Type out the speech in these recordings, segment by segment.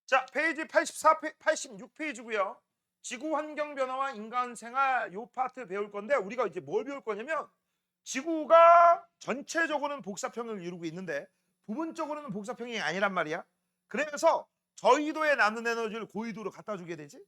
자, 페이지 84, 86페이지고요. 지구 환경 변화와 인간 생활 요 파트 배울 건데 우리가 이제 뭘 배울 거냐면 지구가 전체적으로는 복사평을 이루고 있는데 부분적으로는 복사평이 아니란 말이야. 그래서 저위도에 남는 에너지를 고위도로 갖다 주게 되지.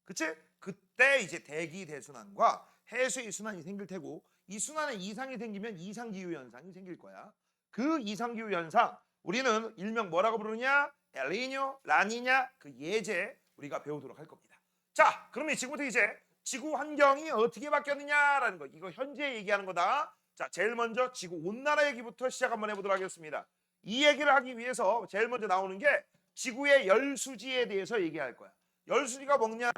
그치? 그때 이제 대기 대순환과 해수의 순환이 생길 테고 이 순환에 이상이 생기면 이상기후 현상이 생길 거야. 그 이상기후 현상 우리는 일명 뭐라고 부르냐? 엘니뇨, 라니냐 그 예제 우리가 배우도록 할 겁니다. 자, 그러면 지금부터 이제 지구 환경이 어떻게 바뀌었느냐라는 거 이거 현재 얘기하는 거다. 자, 제일 먼저 지구 온난화 얘기부터 시작 한번 해보도록 하겠습니다. 이 얘기를 하기 위해서 제일 먼저 나오는 게 지구의 열수지에 대해서 얘기할 거야. 열수지가 뭐냐?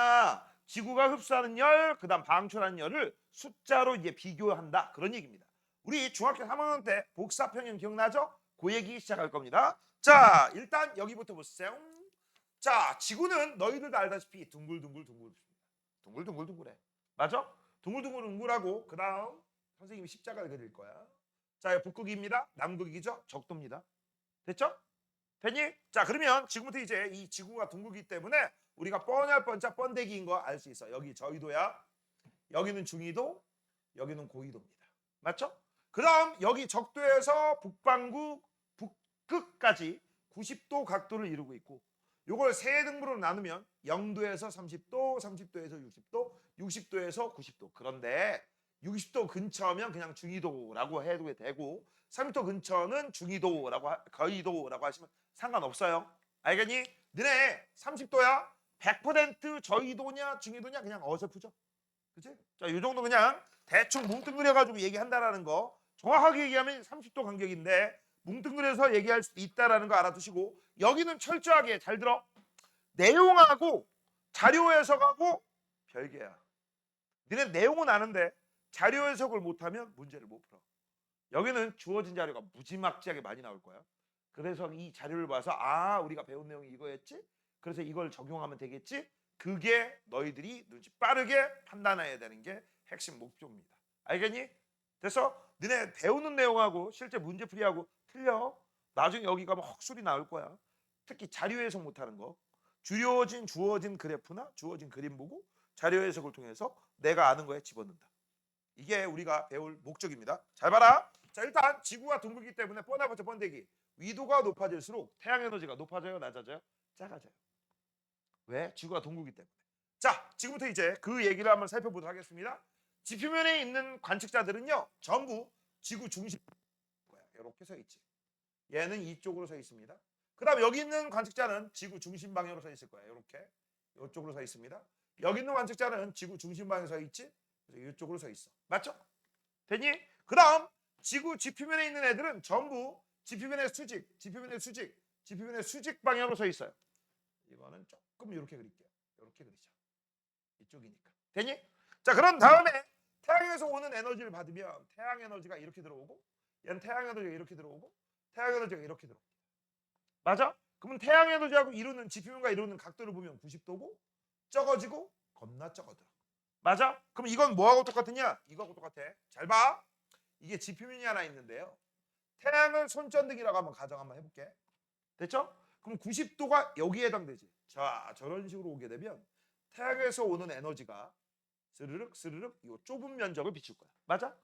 지구가 흡수하는 열, 그다음 방출하는 열을 숫자로 이제 비교한다. 그런 얘기입니다. 우리 중학교 3학년 때 복사평형 기억나죠? 그 얘기 시작할 겁니다. 자, 일단 여기부터 보세요. 자, 지구는 너희들도 알다시피 둥글둥글해. 맞아? 둥글둥글하고 그다음 선생님이 십자가를 그릴 거야. 자, 북극입니다. 남극이죠? 적도입니다. 됐죠? 됐니? 자, 그러면 지금부터 이제 이 지구가 둥글기 때문에 우리가 뻔할 뻔짜 번데기인 거 알 수 있어. 여기 저위도야. 여기는 중위도, 여기는 고위도입니다. 맞죠? 그다음 여기 적도에서 북반구, 북극까지 90도 각도를 이루고 있고 요걸 세 등분으로 나누면 0도에서 30도, 30도에서 60도, 60도에서 90도. 그런데 60도 근처면 그냥 중위도라고 해도 되고 30도 근처는 중위도라고 거위도라고 하시면 상관없어요. 알겠니? 너네 30도야? 100% 저위도냐 중위도냐 그냥 어설프죠. 그치? 자, 이 정도 그냥 대충 뭉뚱그려가지고 얘기한다라는 거 정확하게 얘기하면 30도 간격인데 뭉뚱그려서 얘기할 수도 있다라는 거 알아두시고 여기는 철저하게 잘 들어. 내용하고 자료 해석하고 별개야. 너네 내용은 아는데 자료 해석을 못하면 문제를 못 풀어. 여기는 주어진 자료가 무지막지하게 많이 나올 거야. 그래서 이 자료를 봐서 아 우리가 배운 내용이 이거였지? 그래서 이걸 적용하면 되겠지? 그게 너희들이 눈치 빠르게 판단해야 되는 게 핵심 목표입니다. 알겠니? 됐어? 너네 배우는 내용하고 실제 문제풀이하고 틀려. 나중에 여기 가면 헛소리 나올 거야. 특히 자료 해석 못하는 거. 주어진 그래프나 주어진 그림 보고 자료 해석을 통해서 내가 아는 거에 집어넣는다. 이게 우리가 배울 목적입니다. 잘 봐라. 자, 일단 지구가 둥글기 때문에 뻔하부터 번데기. 위도가 높아질수록 태양 에너지가 높아져요, 낮아져요? 작아져요. 왜? 지구가 둥글기 때문에. 자, 지금부터 이제 그 얘기를 한번 살펴보도록 하겠습니다. 지표면에 있는 관측자들은요, 전부 지구 중심 거야. 이렇게 서 있지. 얘는 이쪽으로 서 있습니다. 그다음 여기 있는 관측자는 지구 중심 방향으로 서 있을 거야. 이렇게 이쪽으로 서 있습니다. 여기 있는 관측자는 지구 중심 방향으로 서 있지. 그래서 이쪽으로 서 있어. 맞죠? 됐니? 그다음 지구 지표면에 있는 애들은 전부 지표면의 수직 방향으로 서 있어요. 이거는 조금 이렇게 그릴게요. 이렇게 그리자. 이쪽이니까. 됐니? 자, 그런 다음에 태양에서 오는 에너지를 받으면 태양 에너지가 이렇게 들어오고 얘는 태양 에너지가 이렇게 들어오고 태양 에너지가 이렇게 들어옵니다. 맞아? 그러면 태양 에너지하고 이루는 지표면과 이루는 각도를 보면 90도고 적어지고 겁나 적어들어. 맞아? 그럼 이건 뭐하고 똑같으냐? 이거하고 똑같아. 잘 봐. 이게 지표면이 하나 있는데요. 태양을 손전등이라고 한번 가정 한번 해볼게. 됐죠? 그럼 90도가 여기에 해당되지. 자, 저런 식으로 오게 되면 태양에서 오는 에너지가 스르륵 스르륵 이 좁은 면적을 비출 거야. 맞아?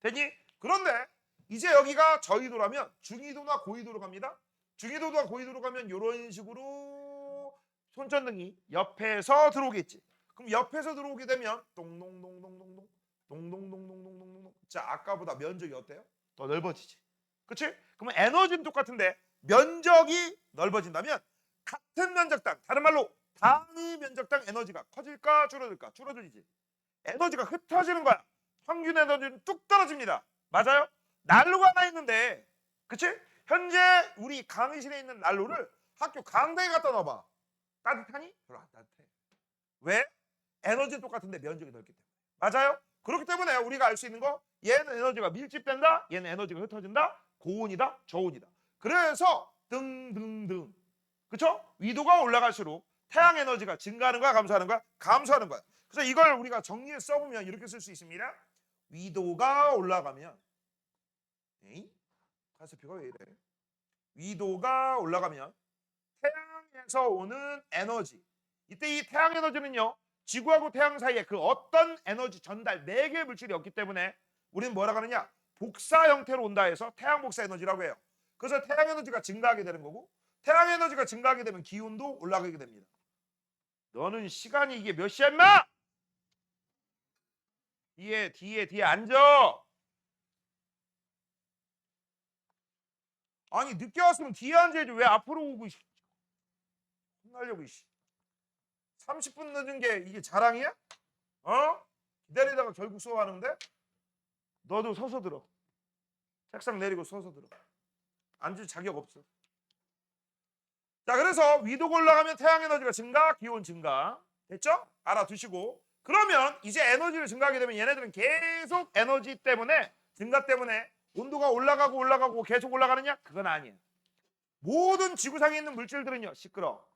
됐니? 그런데 이제 여기가 저위도라면 중위도나 고위도로 갑니다. 중위도나 고위도로 가면 이런 식으로 손전등이 옆에서 들어오겠지. 그럼 옆에서 들어오게 되면 동동동동동동 동동동동동동동 자, 아까보다 면적이 어때요? 더 넓어지지. 그치? 그러면 에너지는 똑같은데 면적이 넓어진다면 같은 면적당 다른 말로 단위 면적당 에너지가 커질까 줄어들까? 줄어들지. 에너지가 흩어지는 거야. 평균 에너지는 뚝 떨어집니다. 맞아요? 난로가 하나 있는데 그치? 현재 우리 강의실에 있는 난로를 학교 강당에 갖다 놔봐. 따뜻하니? 별로 안 따뜻해. 왜? 에너지는 똑같은데 면적이 넓기 때문에. 맞아요? 그렇기 때문에 우리가 알 수 있는 거 얘는 에너지가 밀집된다. 얘는 에너지가 흩어진다. 고온이다. 저온이다. 그래서 등등등. 그렇죠? 위도가 올라갈수록 태양 에너지가 증가하는 거야, 감소하는 거야? 감소하는 거야. 그래서 이걸 우리가 정리해 써보면 이렇게 쓸 수 있습니다. 위도가 올라가면 에이? 가스표가 왜 이래? 위도가 올라가면 태양 태양에서 오는 에너지. 이때 이 태양 에너지는요. 지구하고 태양 사이에 그 어떤 에너지 전달 4개의 물질이 없기 때문에 우리는 뭐라고 하느냐? 복사 형태로 온다 해서 태양 복사 에너지라고 해요. 그래서 태양 에너지가 증가하게 되는 거고 태양 에너지가 증가하게 되면 기온도 올라가게 됩니다. 너는 시간이 이게 몇 시야 임마? 뒤에 앉아. 아니 늦게 왔으면 뒤에 앉아야지 왜 앞으로 오고 혼나려고 30분 늦은 게 이게 자랑이야? 어? 기다리다가 결국 수업하는데 너도 서서 들어. 책상 내리고 서서 들어. 앉을 자격 없어. 자, 그래서 위도가 올라가면 태양 에너지가 증가, 기온 증가. 됐죠? 알아두시고. 그러면 이제 에너지를 증가하게 되면 얘네들은 계속 에너지 때문에 증가 때문에 온도가 올라가고 계속 올라가느냐? 그건 아니에요. 모든 지구상에 있는 물질들은요. 시끄러.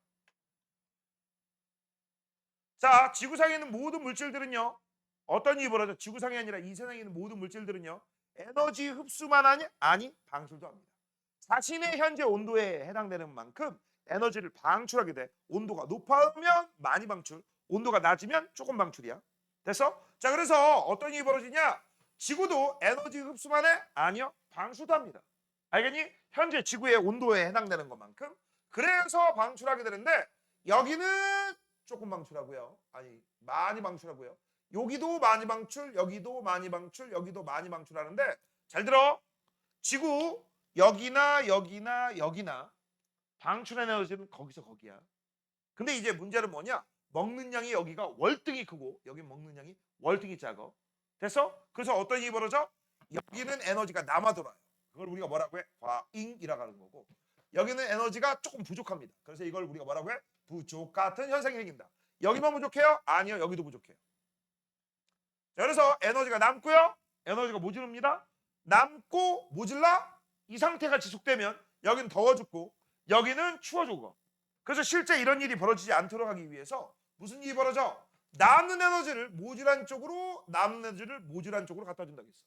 자, 지구상에 있는 모든 물질들은요. 어떤 일이 벌어져? 지구상이 아니라 이 세상에 있는 모든 물질들은요. 에너지 흡수만 하냐? 아니, 방출도 합니다. 자신의 현재 온도에 해당되는 만큼 에너지를 방출하게 돼. 온도가 높으면 많이 방출, 온도가 낮으면 조금 방출이야. 됐어? 자, 그래서 어떤 일이 벌어지냐? 지구도 에너지 흡수만 해? 아니요. 방출도 합니다. 알겠니? 현재 지구의 온도에 해당되는 것만큼. 그래서 방출하게 되는데 여기는 조금 방출하고요. 아니, 많이 방출하고요. 여기도 많이 방출, 여기도 많이 방출, 여기도 많이 방출하는데 잘 들어. 지구 여기나 방출 에너지는 거기서 거기야. 근데 이제 문제는 뭐냐? 먹는 양이 여기가 월등히 크고 여기 먹는 양이 월등히 작아. 됐어? 그래서 어떤 일이 벌어져? 여기는 에너지가 남아 돌아요. 그걸 우리가 뭐라고 해? 과잉이라고 하는 거고 여기는 에너지가 조금 부족합니다. 그래서 이걸 우리가 뭐라고 해? 부족 같은 현상이 생긴다. 여기만 부족해요? 아니요. 여기도 부족해요. 자, 그래서 에너지가 남고요. 에너지가 모자릅니다. 남고 모질라 이 상태가 지속되면 여기는 더워 죽고 여기는 추워 죽어. 그래서 실제 이런 일이 벌어지지 않도록 하기 위해서 무슨 일이 벌어져? 남는 에너지를 모질한 쪽으로 남는 에너지를 모질한 쪽으로 갖다 준다고 했어.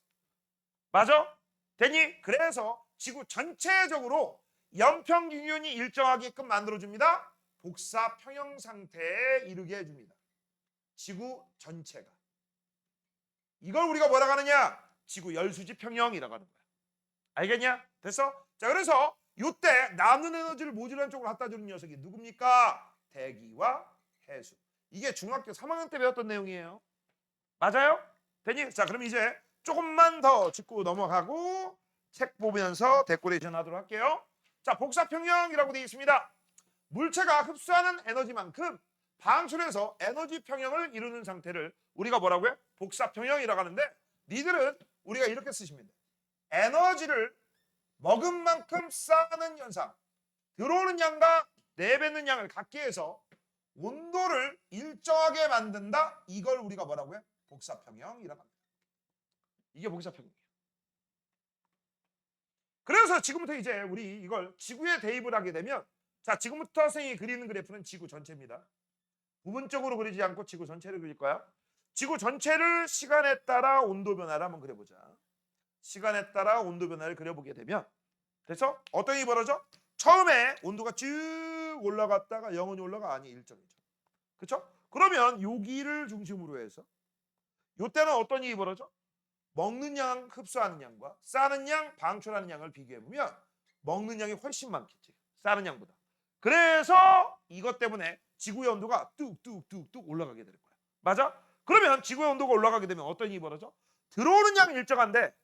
맞아? 됐니? 그래서 지구 전체적으로 연평균이 일정하게끔 만들어줍니다. 복사 평형 상태에 이르게 해줍니다. 지구 전체가. 이걸 우리가 뭐라고 하느냐? 지구 열수지 평형이라고 하는 거야. 알겠냐? 됐어? 자, 그래서 이때 남는 에너지를 모질한 쪽으로 갖다 주는 녀석이 누굽니까? 대기와 해수. 이게 중학교 3학년 때 배웠던 내용이에요. 맞아요? 됐니? 자, 그럼 이제 조금만 더 짚고 넘어가고 책 보면서 데코레이션 하도록 할게요. 자, 복사평형이라고 되어 있습니다. 물체가 흡수하는 에너지만큼 방출해서 에너지 평형을 이루는 상태를 우리가 뭐라고 해? 복사평형이라고 하는데 니들은 우리가 이렇게 쓰시면 돼. 에너지를 먹은 만큼 쌓는 현상. 들어오는 양과 내뱉는 양을 같게 해서 온도를 일정하게 만든다. 이걸 우리가 뭐라고 해? 복사평형이라고 합니다. 이게 복사평형이에요. 그래서 지금부터 이제 우리 이걸 지구에 대입을 하게 되면 자, 지금부터 선생님이 그리는 그래프는 지구 전체입니다. 부분적으로 그리지 않고 지구 전체를 그릴 거야. 지구 전체를 시간에 따라 온도 변화를 한번 그려보자. 시간에 따라 온도 변화를 그려보게 되면 그래서 어떤 일이 벌어져? 처음에 온도가 쭉 올라갔다가 영원히 올라가? 아니, 일정이죠. 그렇죠? 그러면 여기를 중심으로 해서 이때는 어떤 일이 벌어져? 먹는 양, 흡수하는 양과 싸는 양, 방출하는 양을 비교해보면 먹는 양이 훨씬 많겠지. 싸는 양보다. 그래서 이것 때문에 지구의 온도가 뚝뚝뚝뚝 올라가게 될 거야. 맞아? 그러면 지구의 온도가 올라가게 되면 어떤 일이 벌어져? 들어오는 양이 일정한데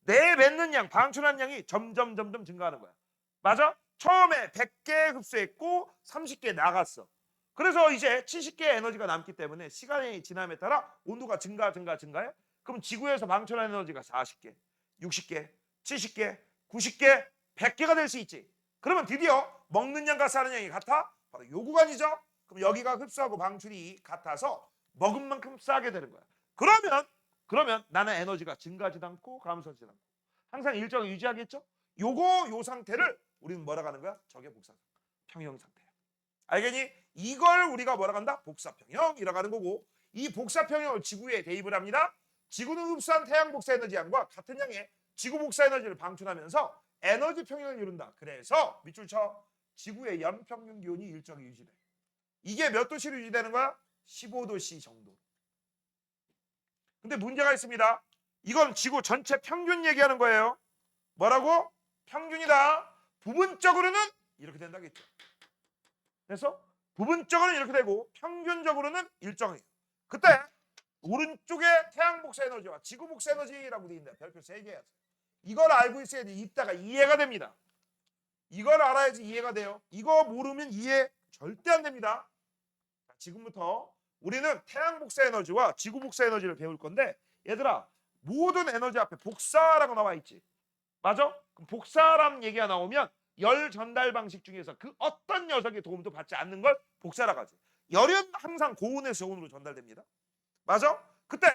내뱉는 양, 방출하는 양이 점점 증가하는 거야. 맞아? 처음에 100개 흡수했고 30개 나갔어. 그래서 이제 70개의 에너지가 남기 때문에 시간이 지남에 따라 온도가 증가해. 그럼 지구에서 방출하는 에너지가 40개, 60개, 70개, 90개, 100개가 될 수 있지. 그러면 드디어 먹는 양과 싸는 양이 같아? 바로 요 구간이죠. 그럼 여기가 흡수하고 방출이 같아서 먹은 만큼 싸게 되는 거야. 그러면 나는 에너지가 증가하지도 않고 감소하지도 않고 항상 일정을 유지하겠죠? 요 상태를 우리는 뭐라고 하는 거야? 저게 복사평형 상태야. 알겠니? 이걸 우리가 뭐라고 한다? 복사평형이라고 하는 거고 이 복사평형을 지구에 대입을 합니다. 지구는 흡수한 태양 복사 에너지 양과 같은 양의 지구 복사 에너지를 방출하면서 에너지 평형을 이룬다. 그래서 밑줄 쳐. 지구의 연평균 기온이 일정히 유지돼. 이게 몇 도씨로 유지되는 거야? 15도씨 정도. 근데 문제가 있습니다. 이건 지구 전체 평균 얘기하는 거예요. 뭐라고? 평균이다. 부분적으로는 이렇게 된다겠죠. 그래서 부분적으로는 이렇게 되고 평균적으로는 일정해요. 그때 오른쪽에 태양 복사 에너지와 지구 복사 에너지라고 되어 있는데 별표 3개야. 이걸 알고 있어야지 이따가 이해가 됩니다. 이걸 알아야지 이해가 돼요. 이거 모르면 이해 절대 안 됩니다. 지금부터 우리는 태양 복사 에너지와 지구 복사 에너지를 배울 건데 얘들아 모든 에너지 앞에 복사라고 나와 있지. 맞아? 그럼 복사란 얘기가 나오면 열 전달 방식 중에서 그 어떤 녀석의 도움도 받지 않는 걸 복사라고 하지. 열은 항상 고온에서 저온으로 전달됩니다. 맞아? 그때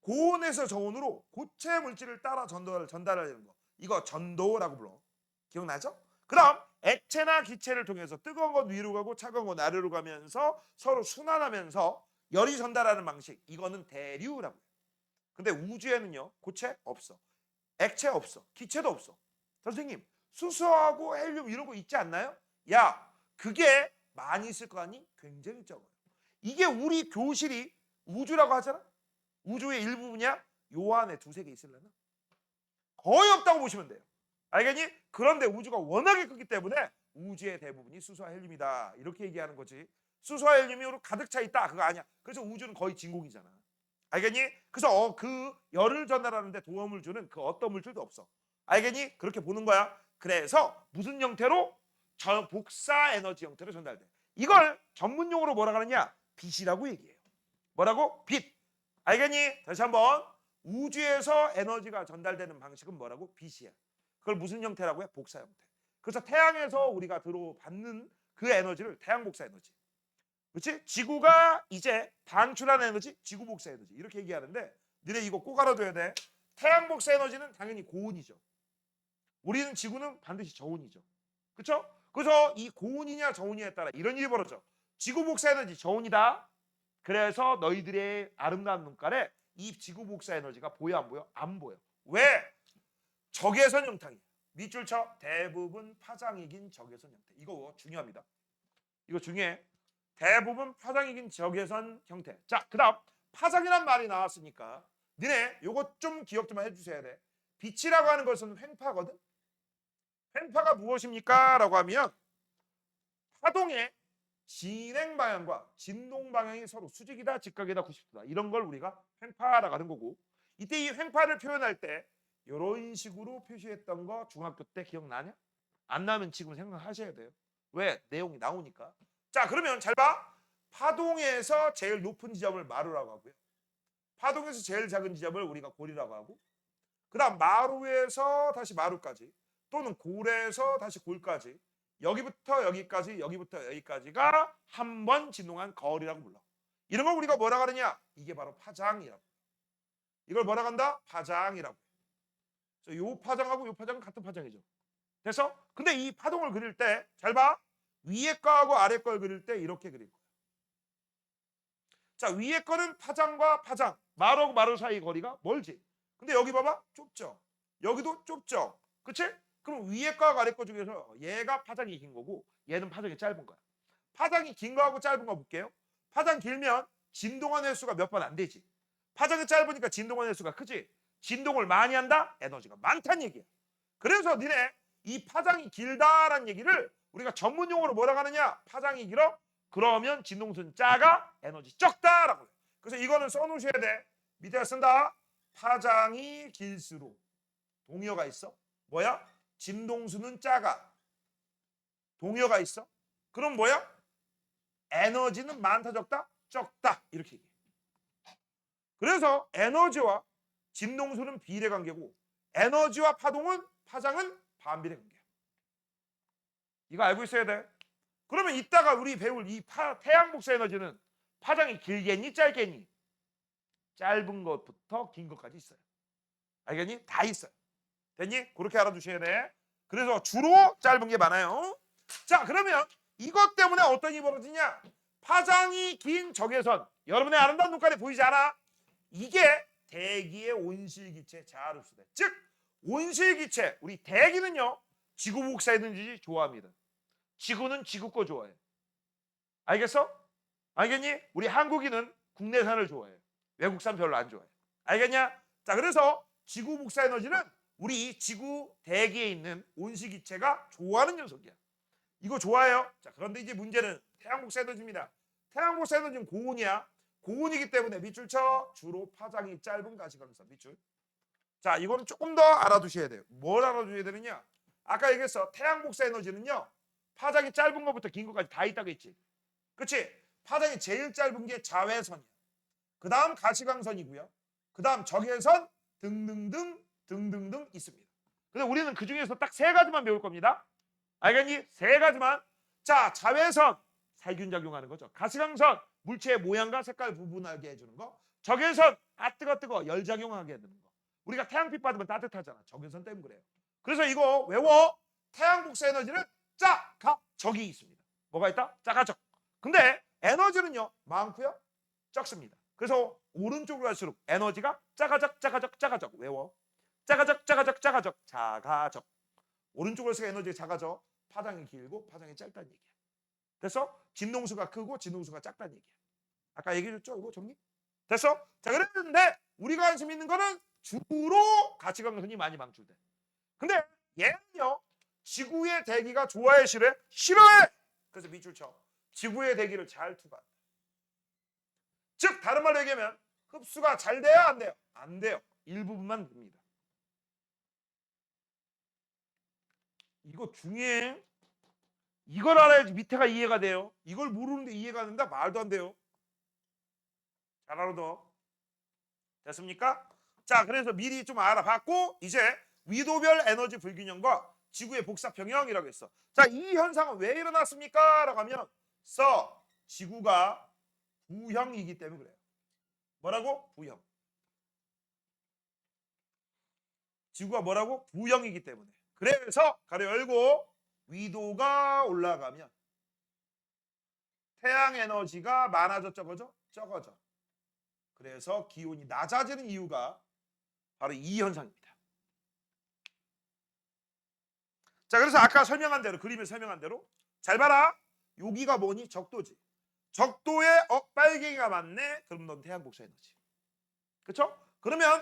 고온에서 저온으로 고체 물질을 따라 전달하는 거. 이거 전도라고 불러. 기억나죠? 그럼 액체나 기체를 통해서 뜨거운 건 위로 가고 차가운 건 아래로 가면서 서로 순환하면서 열이 전달하는 방식. 이거는 대류라고 해요. 근데 우주에는요. 고체 없어. 액체 없어. 기체도 없어. 선생님 수소하고 헬륨 이런 거 있지 않나요? 야 그게 많이 있을 거 아니? 굉장히 적어요. 이게 우리 교실이 우주라고 하잖아. 우주의 일부분이야. 요 안에 2-3개 있으려나? 거의 없다고 보시면 돼요. 알겠니? 그런데 우주가 워낙에 크기 때문에 우주의 대부분이 수소와 헬륨이다. 이렇게 얘기하는 거지. 수소와 헬륨이 가득 차 있다. 그거 아니야. 그래서 우주는 거의 진공이잖아. 알겠니? 그래서 그 열을 전달하는데 도움을 주는 그 어떤 물질도 없어. 알겠니? 그렇게 보는 거야. 그래서 무슨 형태로? 복사 에너지 형태로 전달돼. 이걸 전문 용어로 뭐라 그러냐? 빛이라고 얘기해요. 뭐라고? 빛. 알겠니? 다시 한번. 우주에서 에너지가 전달되는 방식은 뭐라고? 빛이야. 그걸 무슨 형태라고 해? 복사 형태. 그래서 태양에서 우리가 받는 그 에너지를 태양 복사 에너지. 그렇지? 지구가 이제 방출하는 에너지, 지구 복사 에너지. 이렇게 얘기하는데 너네 이거 꼭 알아둬야 돼. 태양 복사 에너지는 당연히 고온이죠. 우리는 지구는 반드시 저온이죠. 그렇죠? 그래서 이 고온이냐 저온이냐에 따라 이런 일이 벌어져. 지구 복사 에너지 저온이다. 그래서 너희들의 아름다운 눈깔에 이 지구 복사 에너지가 보여 안 보여? 안 보여. 왜? 적외선 형태이야. 밑줄 쳐. 대부분 파장이긴 적외선 형태. 이거 중요합니다. 이거 중요해. 대부분 파장이긴 적외선 형태. 자, 그 다음 파장이란 말이 나왔으니까 너네 요거 좀 기억 좀 해주셔야 돼. 빛이라고 하는 것은 횡파거든. 횡파가 무엇입니까? 라고 하면 파동의 진행 방향과 진동 방향이 서로 수직이다, 직각이다, 90도다. 이런 걸 우리가 횡파라고 하는 거고, 이때 이 횡파를 표현할 때 이런 식으로 표시했던 거 중학교 때 기억나냐? 안 나면 지금 생각하셔야 돼요. 왜? 내용이 나오니까. 자, 그러면 잘 봐. 파동에서 제일 높은 지점을 마루라고 하고요. 파동에서 제일 작은 지점을 우리가 골이라고 하고, 그 다음 마루에서 다시 마루까지, 또는 골에서 다시 골까지, 여기부터 여기까지, 여기부터 여기까지가 한 번 진동한 거리라고 불러. 이런 걸 우리가 뭐라 그러냐? 이게 바로 파장이라고. 이걸 뭐라 한다? 파장이라고. 요 파장하고 요 파장은 같은 파장이죠. 됐어? 근데 이 파동을 그릴 때 잘 봐. 위에 거하고 아래 걸 그릴 때 이렇게 그릴 거야. 자, 위에 거는 파장과 파장, 마루하고 마루 사이 거리가 멀지. 근데 여기 봐봐. 좁죠. 여기도 좁죠. 그치? 그럼 위에 거하고 아래 거 중에서 얘가 파장이 긴 거고 얘는 파장이 짧은 거야. 파장이 긴 거하고 짧은 거 볼게요. 파장 길면 진동한 횟수가 몇 번 안 되지. 파장이 짧으니까 진동한 횟수가 크지. 진동을 많이 한다? 에너지가 많다는 얘기야. 그래서 니네 이 파장이 길다라는 얘기를 우리가 전문 용어로 뭐라고 하느냐? 파장이 길어? 그러면 진동수는 작아? 에너지 적다라고 해. 그래서 이거는 써놓으셔야 돼. 밑에 쓴다. 파장이 길수록 동의어가 있어. 뭐야? 진동수는 작아. 동의어가 있어. 그럼 뭐야? 에너지는 많다 적다? 적다. 이렇게 얘기해. 그래서 에너지와 진동수는 비례 관계고 에너지와 파장은 반비례 관계야. 이거 알고 있어야 돼. 그러면 이따가 우리 배울 이 태양 복사 에너지는 파장이 길겠니 짧겠니? 짧은 것부터 긴 것까지 있어요. 알겠니? 다 있어요. 됐니? 그렇게 알아두셔야 돼. 그래서 주로 짧은 게 많아요. 자, 그러면 이것 때문에 어떤 일이 벌어지냐? 파장이 긴 적외선. 여러분의 아름다운 눈깔에 보이지 않아? 이게 대기의 온실기체 자흡수대. 즉 온실기체, 우리 대기는요 지구 복사 에너지 좋아합니다. 지구는 지구 거 좋아해. 알겠어? 알겠니? 우리 한국인은 국내산을 좋아해. 외국산 별로 안 좋아해. 알겠냐? 자, 그래서 지구 복사 에너지는 우리 지구 대기에 있는 온실기체가 좋아하는 녀석이야. 이거 좋아해요. 자, 그런데 이제 문제는 태양 복사 에너지입니다. 태양 복사 에너지는 고온이야. 고온이기 때문에 밑줄 쳐. 주로 파장이 짧은 가시광선 밑줄. 자, 이거는 조금 더 알아두셔야 돼요. 뭘 알아두셔야 되느냐? 아까 얘기했어. 태양 복사 에너지는요. 파장이 짧은 것부터 긴 것까지 다 있다고 했지. 그치? 파장이 제일 짧은 게 자외선이야. 그 다음 가시광선이고요. 그 다음 적외선 등등등 있습니다. 근데 우리는 그 중에서 딱 세 가지만 배울 겁니다. 알겠니? 세 가지만. 자, 자외선 살균 작용하는 거죠. 가시광선 물체의 모양과 색깔 구분하게 해주는 거. 적외선 뜨거 열 작용하게 해주는 거. 우리가 태양빛 받으면 따뜻하잖아. 적외선 때문에 그래요. 그래서 이거 외워. 태양 복사 에너지는 짜가적이 있습니다. 뭐가 있다? 짜가적. 근데 에너지는요 많고요 적습니다. 그래서 오른쪽으로 갈수록 에너지가 짜가적 외워. 짜가적 자가적. 오른쪽으로 갈수록 에너지가 작아져. 파장이 길고 파장이 짧다는 얘기야. 됐어? 진동수가 크고 진동수가 작다는 얘기야. 아까 얘기해줬죠? 이거 정리? 됐어? 자, 그랬는데 우리가 관심 있는 거는 주로 가시광선이 많이 방출돼. 근데 얘는요 지구의 대기가 좋아해 싫어해? 싫어해. 그래서 밑줄 쳐. 지구의 대기를 잘 투과한다. 즉 다른 말로 얘기하면 흡수가 잘 돼요? 안 돼요? 안 돼요. 일부분만 됩니다. 이거 중요해. 이걸 알아야지 밑에가 이해가 돼요. 이걸 모르는데 이해가 안 된다? 말도 안 돼요. 잘 알아둬. 됐습니까? 자, 그래서 미리 좀 알아봤고 이제 위도별 에너지 불균형과 지구의 복사평형이라고 했어. 자, 이 현상은 왜 일어났습니까? 라고 하면 지구가 부형이기 때문에 그래요. 뭐라고? 부형. 지구가 뭐라고? 부형이기 때문에. 그래서 가로 열고 위도가 올라가면 태양 에너지가 많아져 적어져? 적어져. 그래서 기온이 낮아지는 이유가 바로 이 현상입니다. 자, 그래서 아까 설명한 대로 그림에 설명한 대로 잘 봐라. 여기가 뭐니? 적도지. 적도에 빨갱이가 많네. 그럼 넌 태양 복사 에너지. 그렇죠? 그러면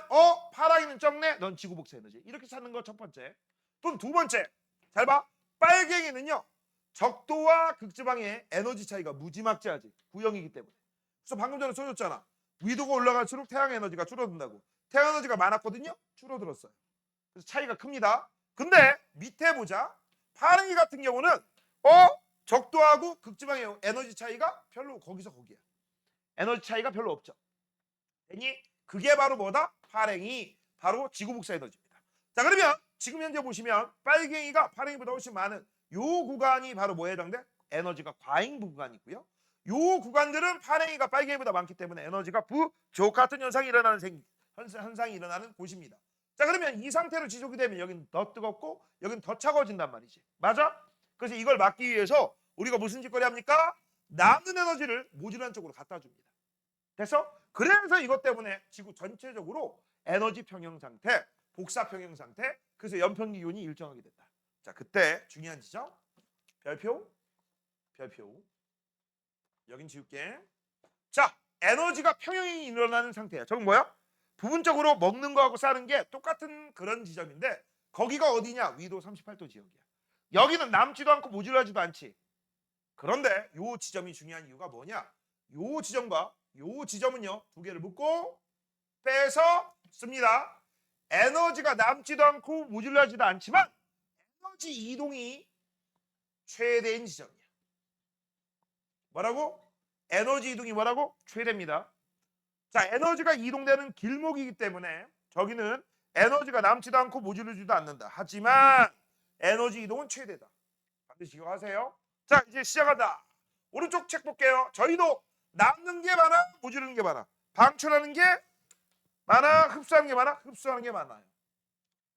파랑이는 적네. 넌 지구 복사 에너지. 이렇게 찾는 거 첫 번째. 또 두 번째. 잘 봐. 빨갱이는요. 적도와 극지방의 에너지 차이가 무지막지하지. 구형이기 때문에. 그래서 방금 전에 써줬잖아. 위도가 올라갈수록 태양 에너지가 줄어든다고. 태양 에너지가 많았거든요. 줄어들었어요. 그래서 차이가 큽니다. 근데 밑에 보자. 파랑이 같은 경우는 적도하고 극지방의 에너지 차이가 별로 거기서 거기야. 에너지 차이가 별로 없죠. 아니 그게 바로 뭐다? 파랭이 바로 지구 복사 에너지입니다. 자, 그러면 지금 현재 보시면 빨갱이가 파랭이보다 훨씬 많은 요 구간이 바로 뭐에 해당돼? 에너지가 과잉 구간이고요. 요 구간들은 파랭이가 빨갱이보다 많기 때문에 에너지가 부족 같은 현상이 일어나는 곳입니다. 자, 그러면 이 상태로 지속이 되면 여기는 더 뜨겁고 여기는 더 차가워진단 말이지. 맞아? 그래서 이걸 막기 위해서 우리가 무슨 짓거리 합니까? 남는 에너지를 모질한 쪽으로 갖다 줍니다. 됐어? 그래서 이것 때문에 지구 전체적으로 에너지 평형 상태, 복사 평형 상태, 그래서 연평 기온이 일정하게 된다. 자, 그때 중요한 지점. 별표. 여긴 지울게. 자, 에너지가 평형이 일어나는 상태야. 저건 뭐야? 부분적으로 먹는 거하고 싸는 게 똑같은 그런 지점인데 거기가 어디냐? 위도 38도 지역이야. 여기는 남지도 않고 모질라지도 않지. 그런데 요 지점이 중요한 이유가 뭐냐? 요 지점과 요 지점은요 두 개를 묶고 빼서 씁니다. 에너지가 남지도 않고 모질라지도 않지만 에너지 이동이 최대인 지점이야. 뭐라고? 에너지 이동이 뭐라고? 최대입니다. 자, 에너지가 이동되는 길목이기 때문에 저기는 에너지가 남지도 않고 모질라지도 않는다. 하지만 에너지 이동은 최대다. 반드시 기억하세요. 자, 이제 시작한다. 오른쪽 책 볼게요. 저희도 남는 게 많아, 모지르는 게 많아. 방출하는 게 많아, 흡수하는 게 많아, 흡수하는 게 많아요.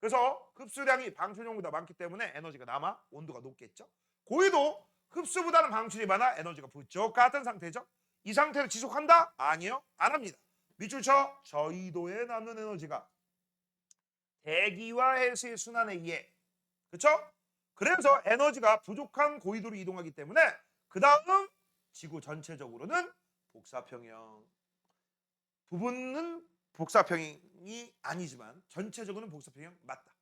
그래서 흡수량이 방출량보다 많기 때문에 에너지가 남아 온도가 높겠죠. 고위도 흡수보다는 방출이 많아 에너지가 부족 같은 상태죠. 이 상태를 지속한다? 아니요, 안 합니다. 밑줄 쳐. 저희도에 남는 에너지가 대기와 해수의 순환에 의해, 그렇죠? 그래서 에너지가 부족한 고緯도로 이동하기 때문에 그 다음 지구 전체적으로는 복사평형. 부분은 복사평형이 아니지만 전체적으로는 복사평형 맞다.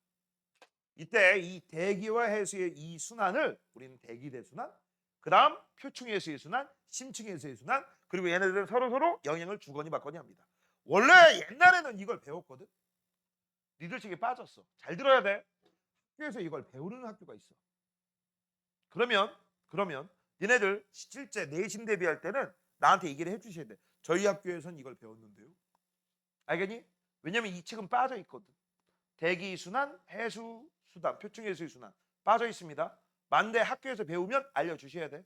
이때 이 대기와 해수의 이 순환을 우리는 대기대순환, 그 다음 표층해수의 순환, 심층해수의 순환, 그리고 얘네들은 서로 영향을 주거니 받거니 합니다. 원래 옛날에는 이걸 배웠거든. 리더십에 빠졌어. 잘 들어야 돼. 학교에서 이걸 배우는 학교가 있어. 그러면 니네들 실제 내신 대비할 때는 나한테 얘기를 해주셔야 돼. 저희 학교에선 이걸 배웠는데요. 알겠니? 왜냐면 이 책은 빠져 있거든. 대기 순환, 해수 순환, 표층 해수의 순환 빠져 있습니다. 만대 학교에서 배우면 알려주셔야 돼.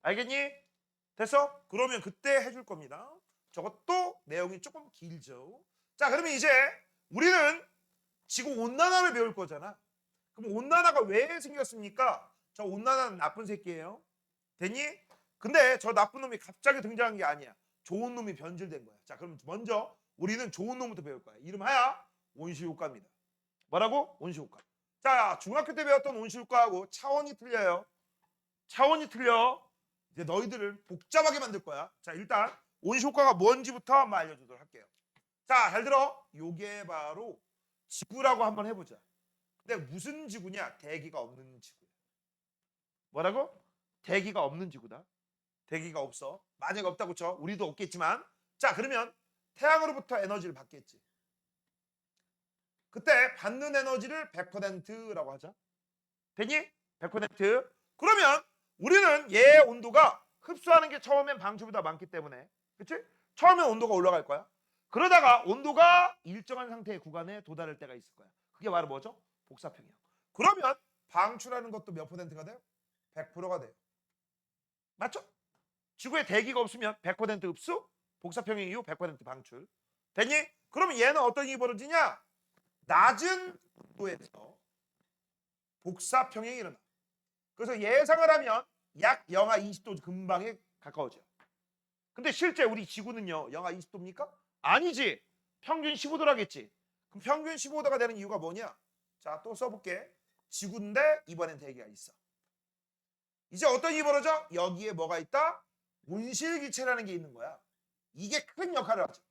알겠니? 됐어? 그러면 그때 해줄 겁니다. 저것도 내용이 조금 길죠. 자, 그러면 이제 우리는 지구 온난화를 배울 거잖아. 그럼 온난화가 왜 생겼습니까? 저 온난화는 나쁜 새끼예요. 됐니? 근데 저 나쁜 놈이 갑자기 등장한 게 아니야. 좋은 놈이 변질된 거야. 자, 그럼 먼저 우리는 좋은 놈부터 배울 거야. 이름하야 온실효과입니다. 뭐라고? 온실효과. 자, 중학교 때 배웠던 온실효과하고 차원이 틀려요. 차원이 틀려. 이제 너희들을 복잡하게 만들 거야. 자, 일단 온실효과가 뭔지부터 한번 알려주도록 할게요. 자, 잘 들어. 요게 바로 지구라고 한번 해보자. 근데 무슨 지구냐? 대기가 없는 지구야. 뭐라고? 대기가 없는 지구다. 대기가 없어. 만약에 없다고 쳐. 우리도 없겠지만. 자, 그러면 태양으로부터 에너지를 받겠지. 그때 받는 에너지를 100%라고 하자. 되니? 100%. 그러면 우리는 얘의 온도가 흡수하는 게 처음엔 방출보다 많기 때문에, 그치? 처음엔 온도가 올라갈 거야. 그러다가 온도가 일정한 상태의 구간에 도달할 때가 있을 거야. 그게 바로 뭐죠? 복사평형. 그러면 방출하는 것도 몇 %가 돼요? 100%가 돼요. 맞죠? 지구에 대기가 없으면 100% 흡수, 복사평형 이후 100% 방출. 됐니? 그러면 얘는 어떤 일이 벌어지냐? 낮은 온도에서 복사평형이 일어나. 그래서 예상을 하면 약 영하 20도 근방에 가까워져. 근데 실제 우리 지구는요, 영하 20도입니까? 아니지. 평균 15도라겠지. 그럼 평균 15도가 되는 이유가 뭐냐? 자, 또 써볼게. 지구인데 이번엔 대기가 있어. 이제 어떤 일이 벌어져? 여기에 뭐가 있다? 온실기체라는 게 있는 거야. 이게 큰 역할을 하죠.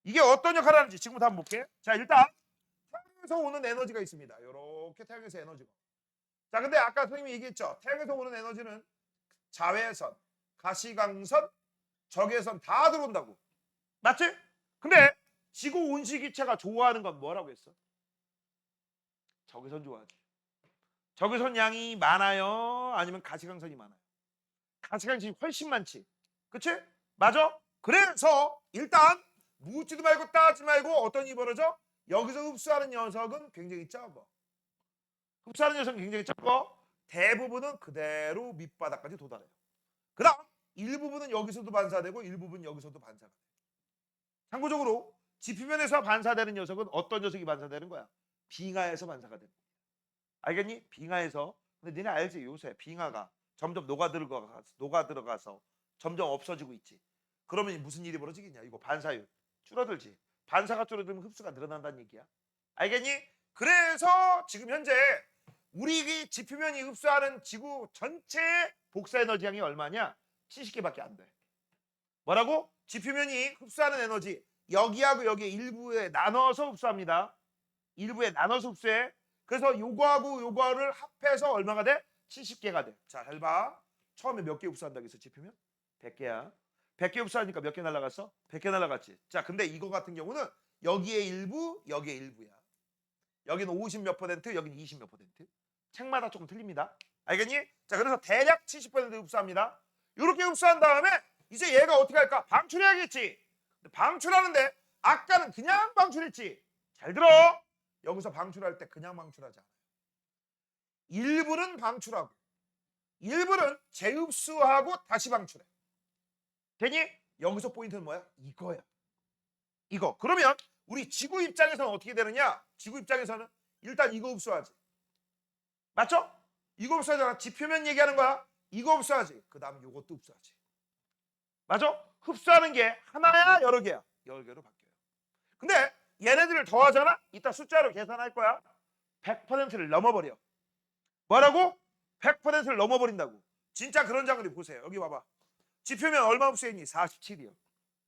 이게 어떤 역할을 하는지 지금부터 한번 볼게. 자, 일단 태양에서 오는 에너지가 있습니다. 이렇게 태양에서 에너지가. 자, 근데 아까 선생님이 얘기했죠. 태양에서 오는 에너지는 자외선, 가시광선, 적외선 다 들어온다고. 맞지? 근데 지구 온실기체가 좋아하는 건 뭐라고 했어? 적외선 좋아하지. 적외선 양이 많아요? 아니면 가시광선이 많아요? 가시광선이 훨씬 많지. 그치? 맞아? 그래서 일단 묻지도 말고 따지 말고 어떤 일이 벌어져? 여기서 흡수하는 녀석은 굉장히 적어. 흡수하는 녀석은 굉장히 적고 대부분은 그대로 밑바닥까지 도달해요. 그 다음 일부분은 여기서도 반사되고 일부분은 여기서도 반사가 돼요. 참고적으로 지표면에서 반사되는 녀석은 어떤 녀석이 반사되는 거야? 빙하에서 반사가 되는 거야. 알겠니? 빙하에서. 근데 니네 알지? 요새 빙하가 점점 녹아들어가서 점점 없어지고 있지. 그러면 무슨 일이 벌어지겠냐? 이거 반사율 줄어들지. 반사가 줄어들면 흡수가 늘어난다는 얘기야. 알겠니? 그래서 지금 현재 우리 지표면이 흡수하는 지구 전체의 복사 에너지 양이 얼마냐? 70개밖에 안 돼. 뭐라고? 지표면이 흡수하는 에너지 여기하고 여기 일부에 나눠서 흡수합니다. 일부에 나눠서 흡수해. 그래서 요거하고 요거를 합해서 얼마가 돼? 70개가 돼. 자, 잘 봐. 처음에 몇 개 흡수한다고 했어? 지표면? 100개야. 100개 흡수하니까 몇 개 날라갔어? 100개 날라갔지. 자, 근데 이거 같은 경우는 여기에 일부, 여기에 일부야. 여기는 50 몇 %, 여기는 20 몇 %. 책마다 조금 틀립니다. 알겠니? 자, 그래서 대략 70% 흡수합니다. 이렇게 흡수한 다음에 이제 얘가 어떻게 할까? 방출해야겠지. 방출하는데 아까는 그냥 방출했지. 잘 들어. 여기서 방출할 때 그냥 방출하지 않아요. 일부는 방출하고 일부는 재흡수하고 다시 방출해. 되니? 여기서 포인트는 뭐야? 이거야. 이거. 그러면 우리 지구 입장에서는 어떻게 되느냐? 지구 입장에서는 일단 이거 흡수하지. 맞죠? 이거 흡수하잖아. 지표면 얘기하는 거야. 이거 흡수하지. 그 다음 이것도 흡수하지. 맞아? 흡수하는 게 하나야 여러 개야? 여러 개로 바뀌어요. 근데 얘네들을 더하잖아? 이따 숫자로 계산할 거야. 100%를 넘어버려. 뭐라고? 100%를 넘어버린다고. 진짜 그런 장면이 보세요. 여기 봐봐. 지표면 얼마 흡수했니? 47이요.